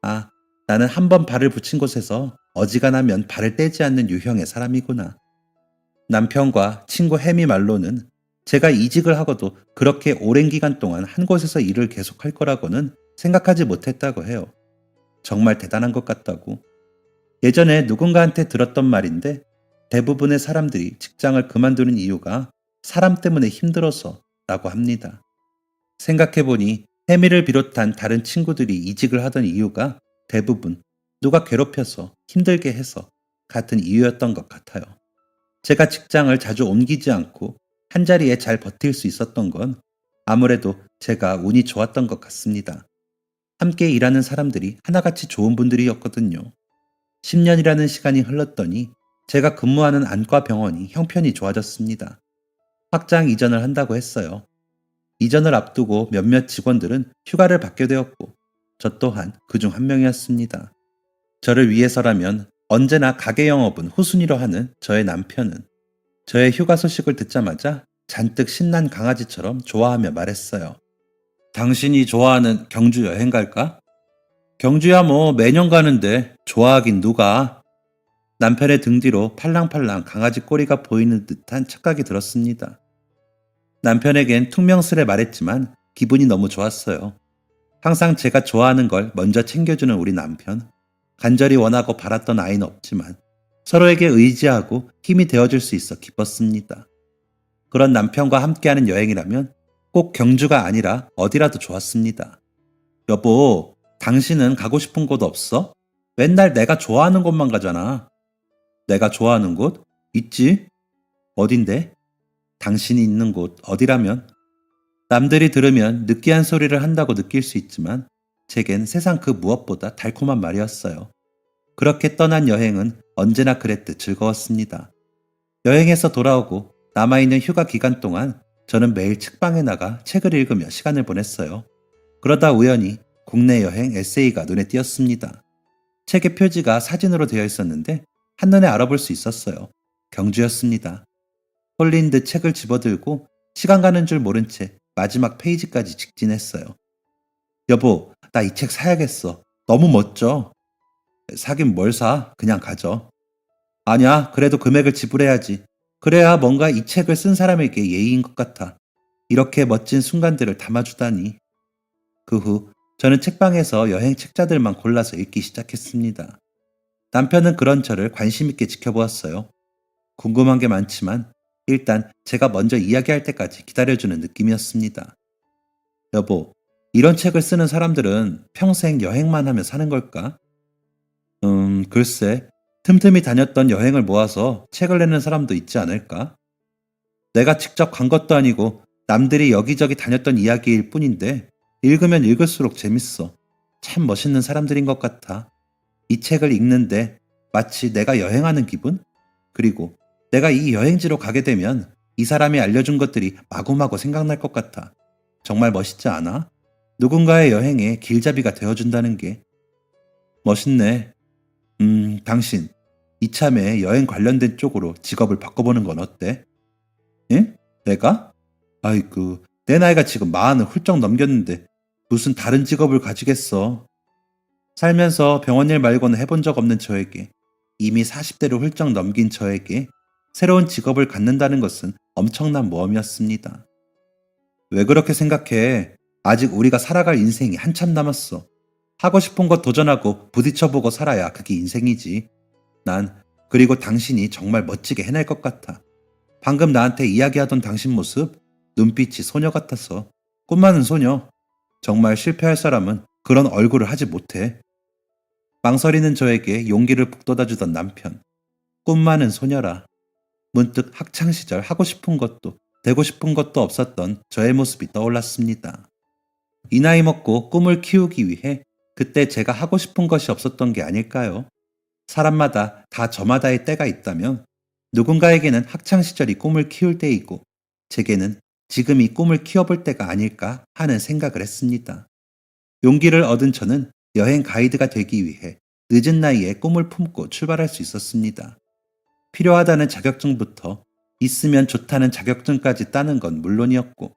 아, 나는 한 번 발을 붙인 곳에서 어지간하면 발을 떼지 않는 유형의 사람이구나. 남편과 친구 혜미 말로는 제가 이직을 하고도 그렇게 오랜 기간 동안 한 곳에서 일을 계속할 거라고는 생각하지 못했다고 해요. 정말 대단한 것 같다고. 예전에 누군가한테 들었던 말인데 대부분의 사람들이 직장을 그만두는 이유가 사람 때문에 힘들어서 라고 합니다. 생각해보니 혜미를 비롯한 다른 친구들이 이직을 하던 이유가 대부분 누가 괴롭혀서 힘들게 해서 같은 이유였던 것 같아요. 제가 직장을 자주 옮기지 않고 한자리에 잘 버틸 수 있었던 건 아무래도 제가 운이 좋았던 것 같습니다. 함께 일하는 사람들이 하나같이 좋은 분들이었거든요. 10년이라는 시간이 흘렀더니 제가 근무하는 안과 병원이 형편이 좋아졌습니다. 확장 이전을 한다고 했어요. 이전을 앞두고 몇몇 직원들은 휴가를 받게 되었고 저 또한 그중 한 명이었습니다. 저를 위해서라면 언제나 가게 영업은 후순위로 하는 저의 남편은 저의 휴가 소식을 듣자마자 잔뜩 신난 강아지처럼 좋아하며 말했어요. 당신이 좋아하는 경주 여행 갈까? 경주야 뭐 매년 가는데 좋아하긴 누가? 남편의 등 뒤로 팔랑팔랑 강아지 꼬리가 보이는 듯한 착각이 들었습니다. 남편에겐 퉁명스레 말했지만 기분이 너무 좋았어요. 항상 제가 좋아하는 걸 먼저 챙겨주는 우리 남편. 간절히 원하고 바랐던 아이는 없지만 서로에게 의지하고 힘이 되어줄 수 있어 기뻤습니다. 그런 남편과 함께하는 여행이라면 꼭 경주가 아니라 어디라도 좋았습니다. 여보, 당신은 가고 싶은 곳 없어? 맨날 내가 좋아하는 곳만 가잖아. 내가 좋아하는 곳? 있지? 어딘데? 당신이 있는 곳 어디라면? 남들이 들으면 느끼한 소리를 한다고 느낄 수 있지만 제겐 세상 그 무엇보다 달콤한 말이었어요. 그렇게 떠난 여행은 언제나 그랬듯 즐거웠습니다. 여행에서 돌아오고 남아있는 휴가 기간 동안 저는 매일 책방에 나가 책을 읽으며 시간을 보냈어요. 그러다 우연히 국내 여행 에세이가 눈에 띄었습니다. 책의 표지가 사진으로 되어 있었는데 한눈에 알아볼 수 있었어요. 경주였습니다. 홀린 듯 책을 집어들고 시간 가는 줄 모른 채 마지막 페이지까지 직진했어요. 여보, 나 이 책 사야겠어. 너무 멋져. 사긴 뭘 사? 그냥 가져. 아니야, 그래도 금액을 지불해야지. 그래야 뭔가 이 책을 쓴 사람에게 예의인 것 같아. 이렇게 멋진 순간들을 담아주다니. 그 후 저는 책방에서 여행 책자들만 골라서 읽기 시작했습니다. 남편은 그런 저를 관심 있게 지켜보았어요. 궁금한 게 많지만 일단 제가 먼저 이야기할 때까지 기다려주는 느낌이었습니다. 여보, 이런 책을 쓰는 사람들은 평생 여행만 하며 사는 걸까? 글쎄, 틈틈이 다녔던 여행을 모아서 책을 내는 사람도 있지 않을까? 내가 직접 간 것도 아니고 남들이 여기저기 다녔던 이야기일 뿐인데 읽으면 읽을수록 재밌어. 참 멋있는 사람들인 것 같아. 이 책을 읽는데 마치 내가 여행하는 기분? 그리고 내가 이 여행지로 가게 되면 이 사람이 알려준 것들이 마구마구 생각날 것 같아. 정말 멋있지 않아? 누군가의 여행에 길잡이가 되어준다는 게. 멋있네. 당신, 이참에 여행 관련된 쪽으로 직업을 바꿔보는 건 어때? 예? 내가? 아이고, 내 나이가 지금 40을 훌쩍 넘겼는데 무슨 다른 직업을 가지겠어. 살면서 병원 일 말고는 해본 적 없는 저에게, 이미 40대를 훌쩍 넘긴 저에게 새로운 직업을 갖는다는 것은 엄청난 모험이었습니다. 왜 그렇게 생각해? 아직 우리가 살아갈 인생이 한참 남았어. 하고 싶은 것 도전하고 부딪혀보고 살아야 그게 인생이지. 그리고 당신이 정말 멋지게 해낼 것 같아. 방금 나한테 이야기하던 당신 모습, 눈빛이 소녀 같았어. 꿈 많은 소녀. 정말 실패할 사람은 그런 얼굴을 하지 못해. 망설이는 저에게 용기를 북돋아주던 남편. 꿈 많은 소녀라. 문득 학창시절 하고 싶은 것도 되고 싶은 것도 없었던 저의 모습이 떠올랐습니다. 이 나이 먹고 꿈을 키우기 위해 그때 제가 하고 싶은 것이 없었던 게 아닐까요? 사람마다 다 저마다의 때가 있다면 누군가에게는 학창시절이 꿈을 키울 때이고 제게는 지금 이 꿈을 키워볼 때가 아닐까 하는 생각을 했습니다. 용기를 얻은 저는 여행 가이드가 되기 위해 늦은 나이에 꿈을 품고 출발할 수 있었습니다. 필요하다는 자격증부터 있으면 좋다는 자격증까지 따는 건 물론이었고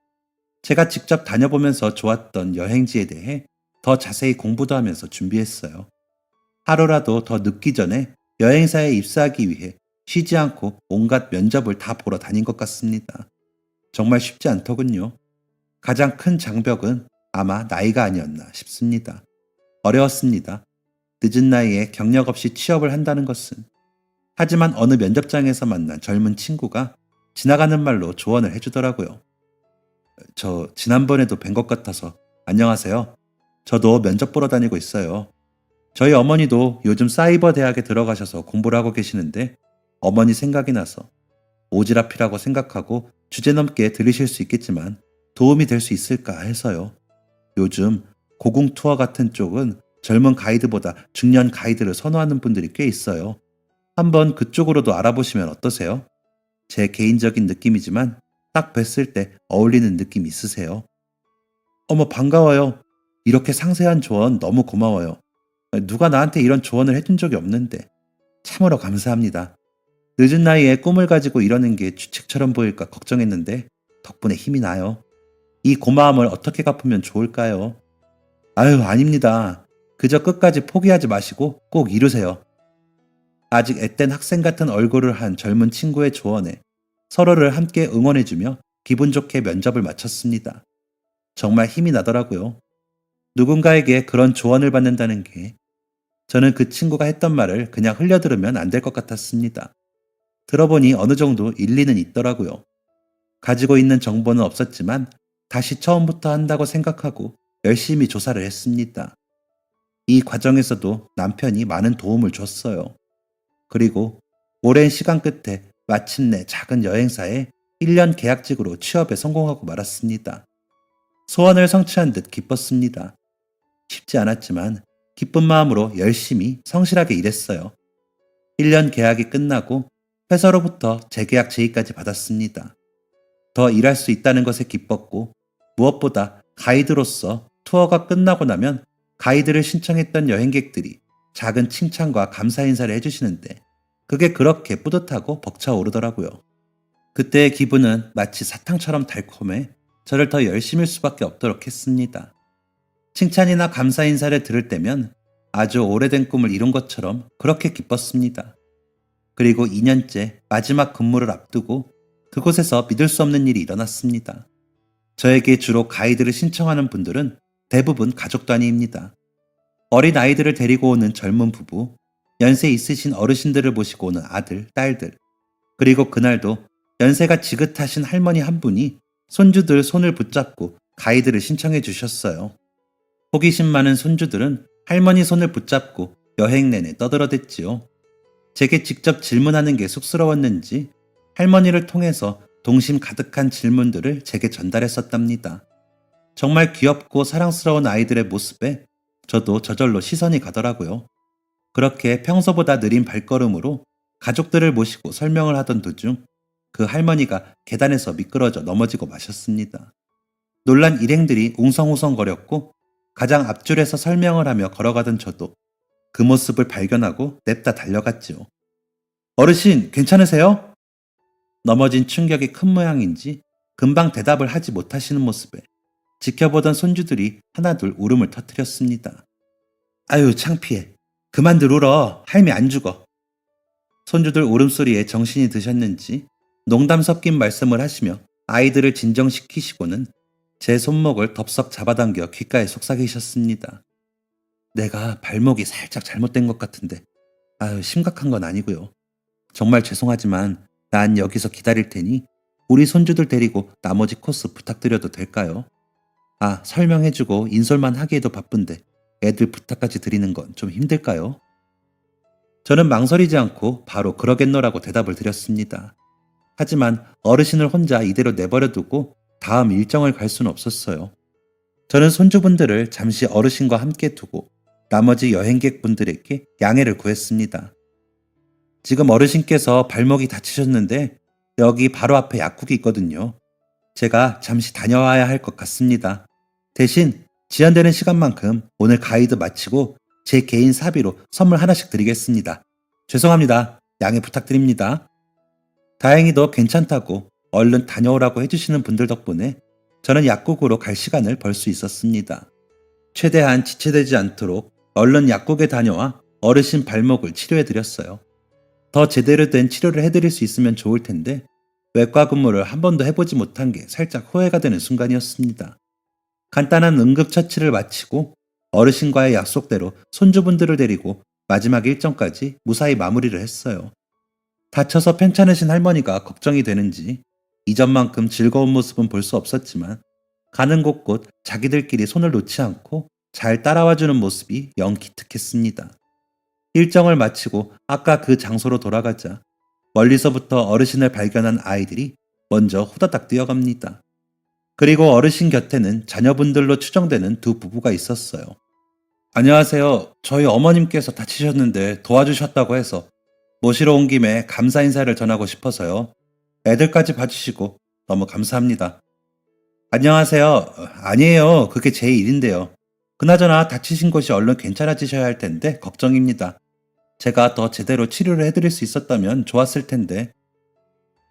제가 직접 다녀보면서 좋았던 여행지에 대해 더 자세히 공부도 하면서 준비했어요. 하루라도 더 늦기 전에 여행사에 입사하기 위해 쉬지 않고 온갖 면접을 다 보러 다닌 것 같습니다. 정말 쉽지 않더군요. 가장 큰 장벽은 아마 나이가 아니었나 싶습니다. 어려웠습니다. 늦은 나이에 경력 없이 취업을 한다는 것은. 하지만 어느 면접장에서 만난 젊은 친구가 지나가는 말로 조언을 해주더라고요. 저 지난번에도 뵌 것 같아서 안녕하세요. 저도 면접 보러 다니고 있어요. 저희 어머니도 요즘 사이버 대학에 들어가셔서 공부를 하고 계시는데 어머니 생각이 나서 오지랖이라고 생각하고 주제넘게 들으실 수 있겠지만 도움이 될 수 있을까 해서요. 요즘 고궁 투어 같은 쪽은 젊은 가이드보다 중년 가이드를 선호하는 분들이 꽤 있어요. 한번 그쪽으로도 알아보시면 어떠세요? 제 개인적인 느낌이지만 딱 뵀을 때 어울리는 느낌 있으세요? 어머, 반가워요. 이렇게 상세한 조언 너무 고마워요. 누가 나한테 이런 조언을 해준 적이 없는데 참으로 감사합니다. 늦은 나이에 꿈을 가지고 이러는 게 주책처럼 보일까 걱정했는데 덕분에 힘이 나요. 이 고마움을 어떻게 갚으면 좋을까요? 아유, 아닙니다. 그저 끝까지 포기하지 마시고 꼭 이루세요. 아직 앳된 학생 같은 얼굴을 한 젊은 친구의 조언에 서로를 함께 응원해주며 기분 좋게 면접을 마쳤습니다. 정말 힘이 나더라고요. 누군가에게 그런 조언을 받는다는 게 저는 그 친구가 했던 말을 그냥 흘려들으면 안 될 것 같았습니다. 들어보니 어느 정도 일리는 있더라고요. 가지고 있는 정보는 없었지만 다시 처음부터 한다고 생각하고 열심히 조사를 했습니다. 이 과정에서도 남편이 많은 도움을 줬어요. 그리고 오랜 시간 끝에 마침내 작은 여행사에 1년 계약직으로 취업에 성공하고 말았습니다. 소원을 성취한 듯 기뻤습니다. 쉽지 않았지만 기쁜 마음으로 열심히 성실하게 일했어요. 1년 계약이 끝나고 회사로부터 재계약 제의까지 받았습니다. 더 일할 수 있다는 것에 기뻤고 무엇보다 가이드로서 투어가 끝나고 나면 가이드를 신청했던 여행객들이 작은 칭찬과 감사 인사를 해주시는데 그게 그렇게 뿌듯하고 벅차오르더라고요. 그때의 기분은 마치 사탕처럼 달콤해 저를 더 열심히 할 수밖에 없도록 했습니다. 칭찬이나 감사 인사를 들을 때면 아주 오래된 꿈을 이룬 것처럼 그렇게 기뻤습니다. 그리고 2년째 마지막 근무를 앞두고 그곳에서 믿을 수 없는 일이 일어났습니다. 저에게 주로 가이드를 신청하는 분들은 대부분 가족 단위입니다. 어린 아이들을 데리고 오는 젊은 부부, 연세 있으신 어르신들을 모시고 오는 아들, 딸들, 그리고 그날도 연세가 지긋하신 할머니 한 분이 손주들 손을 붙잡고 가이드를 신청해 주셨어요. 호기심 많은 손주들은 할머니 손을 붙잡고 여행 내내 떠들어댔지요. 제게 직접 질문하는 게 쑥스러웠는지 할머니를 통해서 동심 가득한 질문들을 제게 전달했었답니다. 정말 귀엽고 사랑스러운 아이들의 모습에 저도 저절로 시선이 가더라고요. 그렇게 평소보다 느린 발걸음으로 가족들을 모시고 설명을 하던 도중 그 할머니가 계단에서 미끄러져 넘어지고 마셨습니다. 놀란 일행들이 웅성웅성거렸고 가장 앞줄에서 설명을 하며 걸어가던 저도 그 모습을 발견하고 냅다 달려갔지요. 어르신, 괜찮으세요? 넘어진 충격이 큰 모양인지 금방 대답을 하지 못하시는 모습에 지켜보던 손주들이 하나둘 울음을 터뜨렸습니다. 아유, 창피해. 그만들 울어. 할미 안 죽어. 손주들 울음소리에 정신이 드셨는지 농담 섞인 말씀을 하시며 아이들을 진정시키시고는 제 손목을 덥석 잡아당겨 귓가에 속삭이셨습니다. 내가 발목이 살짝 잘못된 것 같은데 아유, 심각한 건 아니고요. 정말 죄송하지만 난 여기서 기다릴 테니 우리 손주들 데리고 나머지 코스 부탁드려도 될까요? 아, 설명해주고 인솔만 하기에도 바쁜데 애들 부탁까지 드리는 건 좀 힘들까요? 저는 망설이지 않고 바로 그러겠노라고 대답을 드렸습니다. 하지만 어르신을 혼자 이대로 내버려두고 다음 일정을 갈 수는 없었어요. 저는 손주분들을 잠시 어르신과 함께 두고 나머지 여행객분들에게 양해를 구했습니다. 지금 어르신께서 발목이 다치셨는데 여기 바로 앞에 약국이 있거든요. 제가 잠시 다녀와야 할 것 같습니다. 대신 지연되는 시간만큼 오늘 가이드 마치고 제 개인 사비로 선물 하나씩 드리겠습니다. 죄송합니다. 양해 부탁드립니다. 다행히도 괜찮다고 얼른 다녀오라고 해주시는 분들 덕분에 저는 약국으로 갈 시간을 벌 수 있었습니다. 최대한 지체되지 않도록 얼른 약국에 다녀와 어르신 발목을 치료해드렸어요. 더 제대로 된 치료를 해드릴 수 있으면 좋을 텐데 외과 근무를 한 번도 해보지 못한 게 살짝 후회가 되는 순간이었습니다. 간단한 응급처치를 마치고 어르신과의 약속대로 손주분들을 데리고 마지막 일정까지 무사히 마무리를 했어요. 다쳐서 편찮으신 할머니가 걱정이 되는지 이전만큼 즐거운 모습은 볼 수 없었지만 가는 곳곳 자기들끼리 손을 놓지 않고 잘 따라와주는 모습이 영 기특했습니다. 일정을 마치고 아까 그 장소로 돌아가자 멀리서부터 어르신을 발견한 아이들이 먼저 후다닥 뛰어갑니다. 그리고 어르신 곁에는 자녀분들로 추정되는 두 부부가 있었어요. 안녕하세요. 저희 어머님께서 다치셨는데 도와주셨다고 해서 모시러 온 김에 감사 인사를 전하고 싶어서요. 애들까지 봐주시고 너무 감사합니다. 안녕하세요. 아니에요. 그게 제 일인데요. 그나저나 다치신 곳이 얼른 괜찮아지셔야 할 텐데 걱정입니다. 제가 더 제대로 치료를 해드릴 수 있었다면 좋았을 텐데.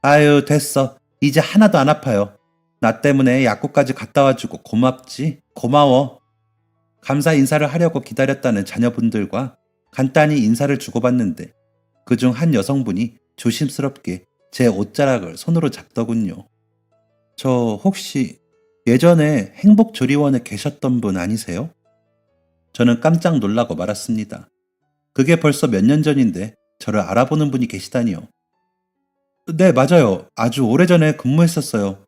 아유, 됐어. 이제 하나도 안 아파요. 나 때문에 약국까지 갔다 와주고 고맙지? 고마워. 감사 인사를 하려고 기다렸다는 자녀분들과 간단히 인사를 주고받는데 그중 한 여성분이 조심스럽게 제 옷자락을 손으로 잡더군요. 저 혹시 예전에 행복조리원에 계셨던 분 아니세요? 저는 깜짝 놀라고 말았습니다. 그게 벌써 몇 년 전인데 저를 알아보는 분이 계시다니요. 네, 맞아요. 아주 오래전에 근무했었어요.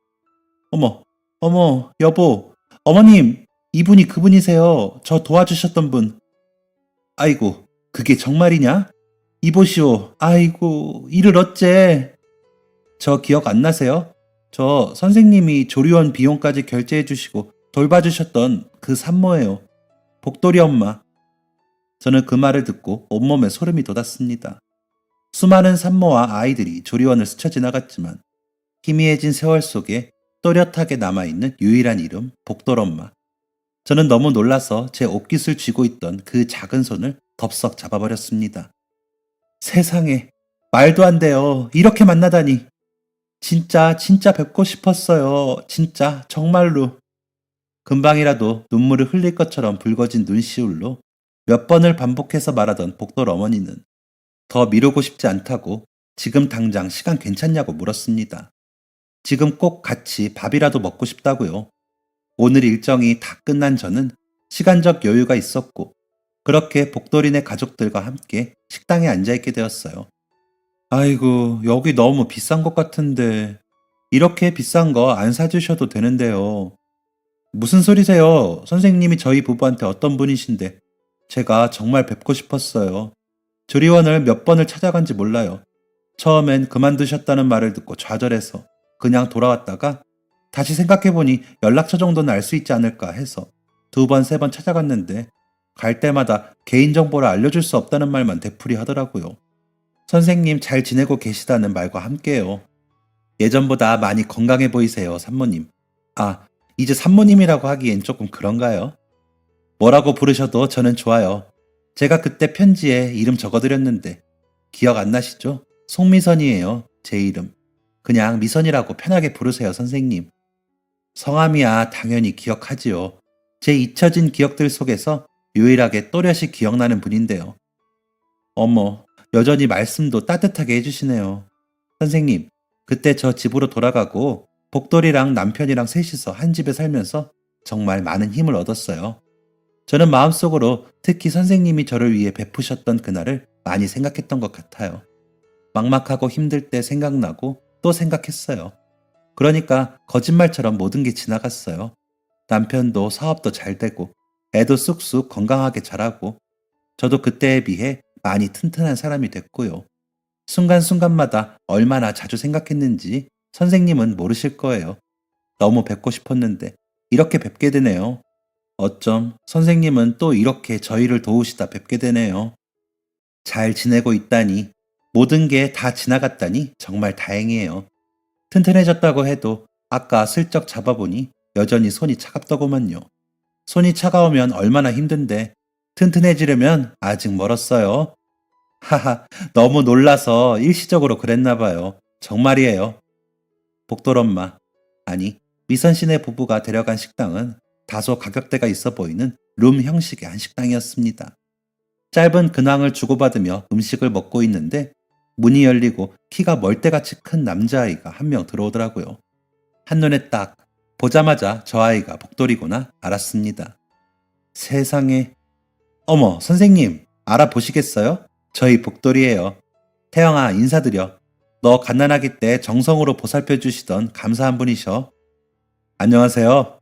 어머, 여보, 어머님, 이분이 그분이세요. 저 도와주셨던 분. 아이고, 그게 정말이냐? 이보시오. 아이고, 이를 어째. 저 기억 안 나세요? 저 선생님이 조리원 비용까지 결제해 주시고 돌봐주셨던 그 산모예요. 복돌이 엄마. 저는 그 말을 듣고 온몸에 소름이 돋았습니다. 수많은 산모와 아이들이 조리원을 스쳐 지나갔지만 희미해진 세월 속에 또렷하게 남아있는 유일한 이름 복돌엄마. 저는 너무 놀라서 제 옷깃을 쥐고 있던 그 작은 손을 덥석 잡아버렸습니다. 세상에, 말도 안 돼요. 이렇게 만나다니. 진짜 뵙고 싶었어요. 진짜 정말로. 금방이라도 눈물을 흘릴 것처럼 붉어진 눈시울로 몇 번을 반복해서 말하던 복돌 어머니는 더 미루고 싶지 않다고 지금 당장 시간 괜찮냐고 물었습니다. 지금 꼭 같이 밥이라도 먹고 싶다고요. 오늘 일정이 다 끝난 저는 시간적 여유가 있었고 그렇게 복돌이네 가족들과 함께 식당에 앉아있게 되었어요. 아이고, 여기 너무 비싼 것 같은데 이렇게 비싼 거 안 사주셔도 되는데요. 무슨 소리세요? 선생님이 저희 부부한테 어떤 분이신데 제가 정말 뵙고 싶었어요. 조리원을 몇 번을 찾아간지 몰라요. 처음엔 그만두셨다는 말을 듣고 좌절해서 그냥 돌아왔다가 다시 생각해보니 연락처 정도는 알 수 있지 않을까 해서 두 번, 세 번 찾아갔는데 갈 때마다 개인정보를 알려줄 수 없다는 말만 되풀이 하더라고요. 선생님 잘 지내고 계시다는 말과 함께요. 예전보다 많이 건강해 보이세요, 산모님. 아, 이제 산모님이라고 하기엔 조금 그런가요? 뭐라고 부르셔도 저는 좋아요. 제가 그때 편지에 이름 적어드렸는데 기억 안 나시죠? 송미선이에요, 제 이름. 그냥 미선이라고 편하게 부르세요, 선생님. 성함이야 당연히 기억하지요. 제 잊혀진 기억들 속에서 유일하게 또렷이 기억나는 분인데요. 어머, 여전히 말씀도 따뜻하게 해주시네요. 선생님, 그때 저 집으로 돌아가고 복돌이랑 남편이랑 셋이서 한 집에 살면서 정말 많은 힘을 얻었어요. 저는 마음속으로 특히 선생님이 저를 위해 베푸셨던 그날을 많이 생각했던 것 같아요. 막막하고 힘들 때 생각나고 또 생각했어요. 그러니까 거짓말처럼 모든 게 지나갔어요. 남편도 사업도 잘 되고 애도 쑥쑥 건강하게 자라고 저도 그때에 비해 많이 튼튼한 사람이 됐고요. 순간순간마다 얼마나 자주 생각했는지 선생님은 모르실 거예요. 너무 뵙고 싶었는데 이렇게 뵙게 되네요. 어쩜 선생님은 또 이렇게 저희를 도우시다 뵙게 되네요. 잘 지내고 있다니, 모든 게 다 지나갔다니 정말 다행이에요. 튼튼해졌다고 해도 아까 슬쩍 잡아보니 여전히 손이 차갑더구먼요. 손이 차가우면 얼마나 힘든데 튼튼해지려면 아직 멀었어요. 하하, 너무 놀라서 일시적으로 그랬나 봐요. 정말이에요. 복돌엄마, 아니, 미선 씨네 부부가 데려간 식당은 다소 가격대가 있어 보이는 룸 형식의 한 식당이었습니다. 짧은 근황을 주고받으며 음식을 먹고 있는데 문이 열리고 키가 멀대같이 큰 남자아이가 한 명 들어오더라고요. 한눈에 딱 보자마자 저 아이가 복돌이구나 알았습니다. 세상에, 어머, 선생님, 알아보시겠어요? 저희 복돌이에요. 태영아, 인사드려. 너 갓난아기 때 정성으로 보살펴 주시던 감사한 분이셔. 안녕하세요.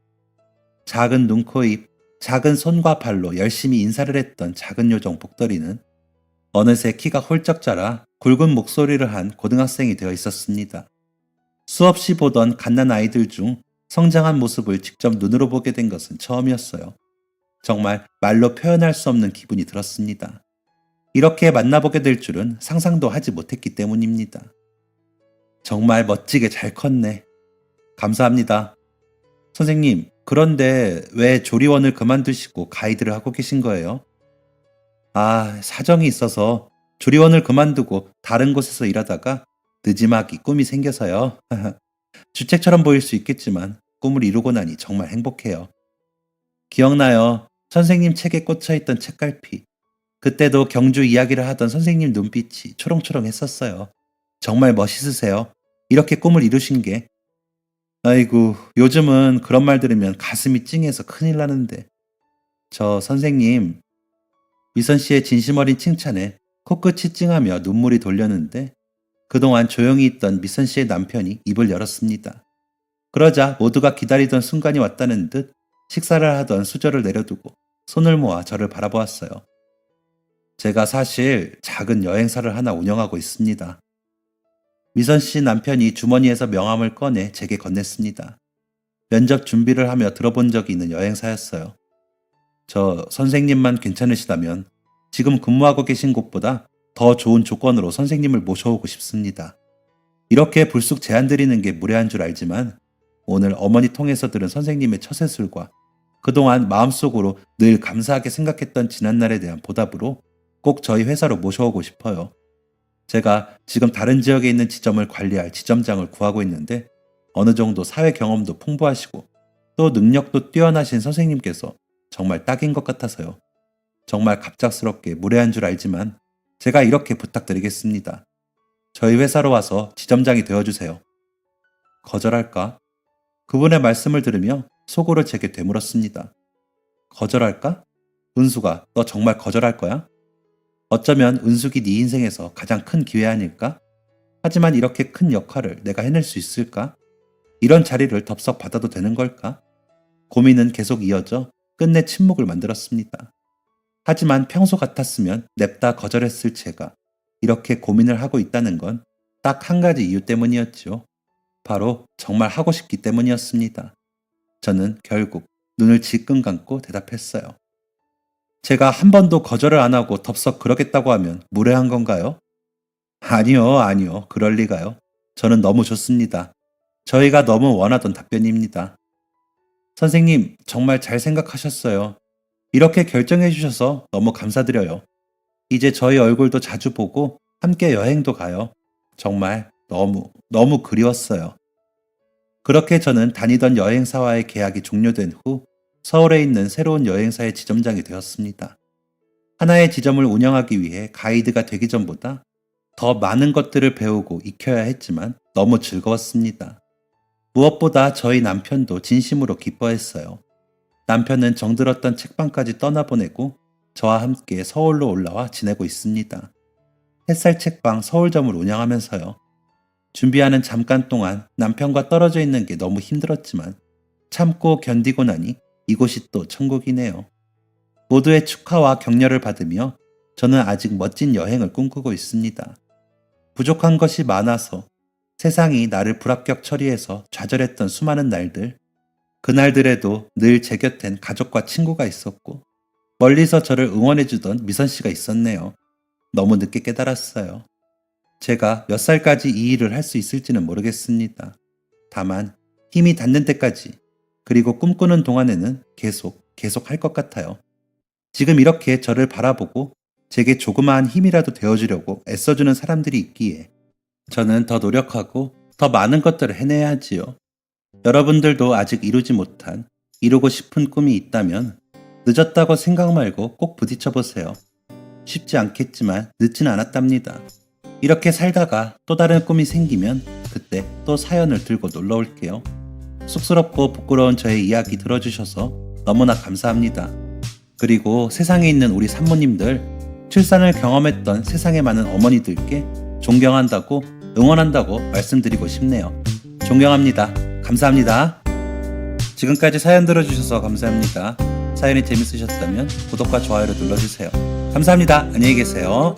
작은 눈, 코, 입, 작은 손과 발로 열심히 인사를 했던 작은 요정 복돌이는 어느새 키가 홀쩍 자라 굵은 목소리를 한 고등학생이 되어 있었습니다. 수없이 보던 갓난 아이들 중 성장한 모습을 직접 눈으로 보게 된 것은 처음이었어요. 정말 말로 표현할 수 없는 기분이 들었습니다. 이렇게 만나보게 될 줄은 상상도 하지 못했기 때문입니다. 정말 멋지게 잘 컸네. 감사합니다. 선생님, 그런데 왜 조리원을 그만두시고 가이드를 하고 계신 거예요? 아, 사정이 있어서 조리원을 그만두고 다른 곳에서 일하다가 느지막이 꿈이 생겨서요. 주책처럼 보일 수 있겠지만 꿈을 이루고 나니 정말 행복해요. 기억나요. 선생님 책에 꽂혀있던 책갈피. 그때도 경주 이야기를 하던 선생님 눈빛이 초롱초롱 했었어요. 정말 멋있으세요. 이렇게 꿈을 이루신 게. 아이고, 요즘은 그런 말 들으면 가슴이 찡해서 큰일 나는데. 저 선생님, 미선 씨의 진심 어린 칭찬에 코끝이 찡하며 눈물이 돌렸는데 그동안 조용히 있던 미선 씨의 남편이 입을 열었습니다. 그러자 모두가 기다리던 순간이 왔다는 듯 식사를 하던 수저를 내려두고 손을 모아 저를 바라보았어요. 제가 사실 작은 여행사를 하나 운영하고 있습니다. 미선 씨 남편이 주머니에서 명함을 꺼내 제게 건넸습니다. 면접 준비를 하며 들어본 적이 있는 여행사였어요. 저 선생님만 괜찮으시다면 지금 근무하고 계신 곳보다 더 좋은 조건으로 선생님을 모셔오고 싶습니다. 이렇게 불쑥 제안드리는 게 무례한 줄 알지만 오늘 어머니 통해서 들은 선생님의 처세술과 그동안 마음속으로 늘 감사하게 생각했던 지난날에 대한 보답으로 꼭 저희 회사로 모셔오고 싶어요. 제가 지금 다른 지역에 있는 지점을 관리할 지점장을 구하고 있는데 어느 정도 사회 경험도 풍부하시고 또 능력도 뛰어나신 선생님께서 정말 딱인 것 같아서요. 정말 갑작스럽게 무례한 줄 알지만 제가 이렇게 부탁드리겠습니다. 저희 회사로 와서 지점장이 되어주세요. 거절할까? 그분의 말씀을 들으며 속으로 제게 되물었습니다. 거절할까? 은수가, 너 정말 거절할 거야? 어쩌면 은숙이 네 인생에서 가장 큰 기회 아닐까? 하지만 이렇게 큰 역할을 내가 해낼 수 있을까? 이런 자리를 덥석 받아도 되는 걸까? 고민은 계속 이어져 끝내 침묵을 만들었습니다. 하지만 평소 같았으면 냅다 거절했을 제가 이렇게 고민을 하고 있다는 건 딱 한 가지 이유 때문이었죠. 바로 정말 하고 싶기 때문이었습니다. 저는 결국 눈을 질끈 감고 대답했어요. 제가 한 번도 거절을 안 하고 덥석 그러겠다고 하면 무례한 건가요? 아니요, 아니요. 그럴 리가요. 저는 너무 좋습니다. 저희가 너무 원하던 답변입니다. 선생님, 정말 잘 생각하셨어요. 이렇게 결정해 주셔서 너무 감사드려요. 이제 저희 얼굴도 자주 보고 함께 여행도 가요. 정말 너무 그리웠어요. 그렇게 저는 다니던 여행사와의 계약이 종료된 후 서울에 있는 새로운 여행사의 지점장이 되었습니다. 하나의 지점을 운영하기 위해 가이드가 되기 전보다 더 많은 것들을 배우고 익혀야 했지만 너무 즐거웠습니다. 무엇보다 저희 남편도 진심으로 기뻐했어요. 남편은 정들었던 책방까지 떠나보내고 저와 함께 서울로 올라와 지내고 있습니다. 햇살 책방 서울점을 운영하면서요. 준비하는 잠깐 동안 남편과 떨어져 있는 게 너무 힘들었지만 참고 견디고 나니 이곳이 또 천국이네요. 모두의 축하와 격려를 받으며 저는 아직 멋진 여행을 꿈꾸고 있습니다. 부족한 것이 많아서 세상이 나를 불합격 처리해서 좌절했던 수많은 날들, 그날들에도 늘 제 곁엔 가족과 친구가 있었고 멀리서 저를 응원해주던 미선 씨가 있었네요. 너무 늦게 깨달았어요. 제가 몇 살까지 이 일을 할 수 있을지는 모르겠습니다. 다만 힘이 닿는 때까지 그리고 꿈꾸는 동안에는 계속 할 것 같아요. 지금 이렇게 저를 바라보고 제게 조그마한 힘이라도 되어주려고 애써주는 사람들이 있기에 저는 더 노력하고 더 많은 것들을 해내야 하지요. 여러분들도 아직 이루지 못한 이루고 싶은 꿈이 있다면 늦었다고 생각 말고 꼭 부딪혀보세요. 쉽지 않겠지만 늦진 않았답니다. 이렇게 살다가 또 다른 꿈이 생기면 그때 또 사연을 들고 놀러 올게요. 쑥스럽고 부끄러운 저의 이야기 들어주셔서 너무나 감사합니다. 그리고 세상에 있는 우리 산모님들, 출산을 경험했던 세상에 많은 어머니들께 존경한다고 응원한다고 말씀드리고 싶네요. 존경합니다. 감사합니다. 지금까지 사연 들어주셔서 감사합니다. 사연이 재밌으셨다면 구독과 좋아요를 눌러주세요. 감사합니다. 안녕히 계세요.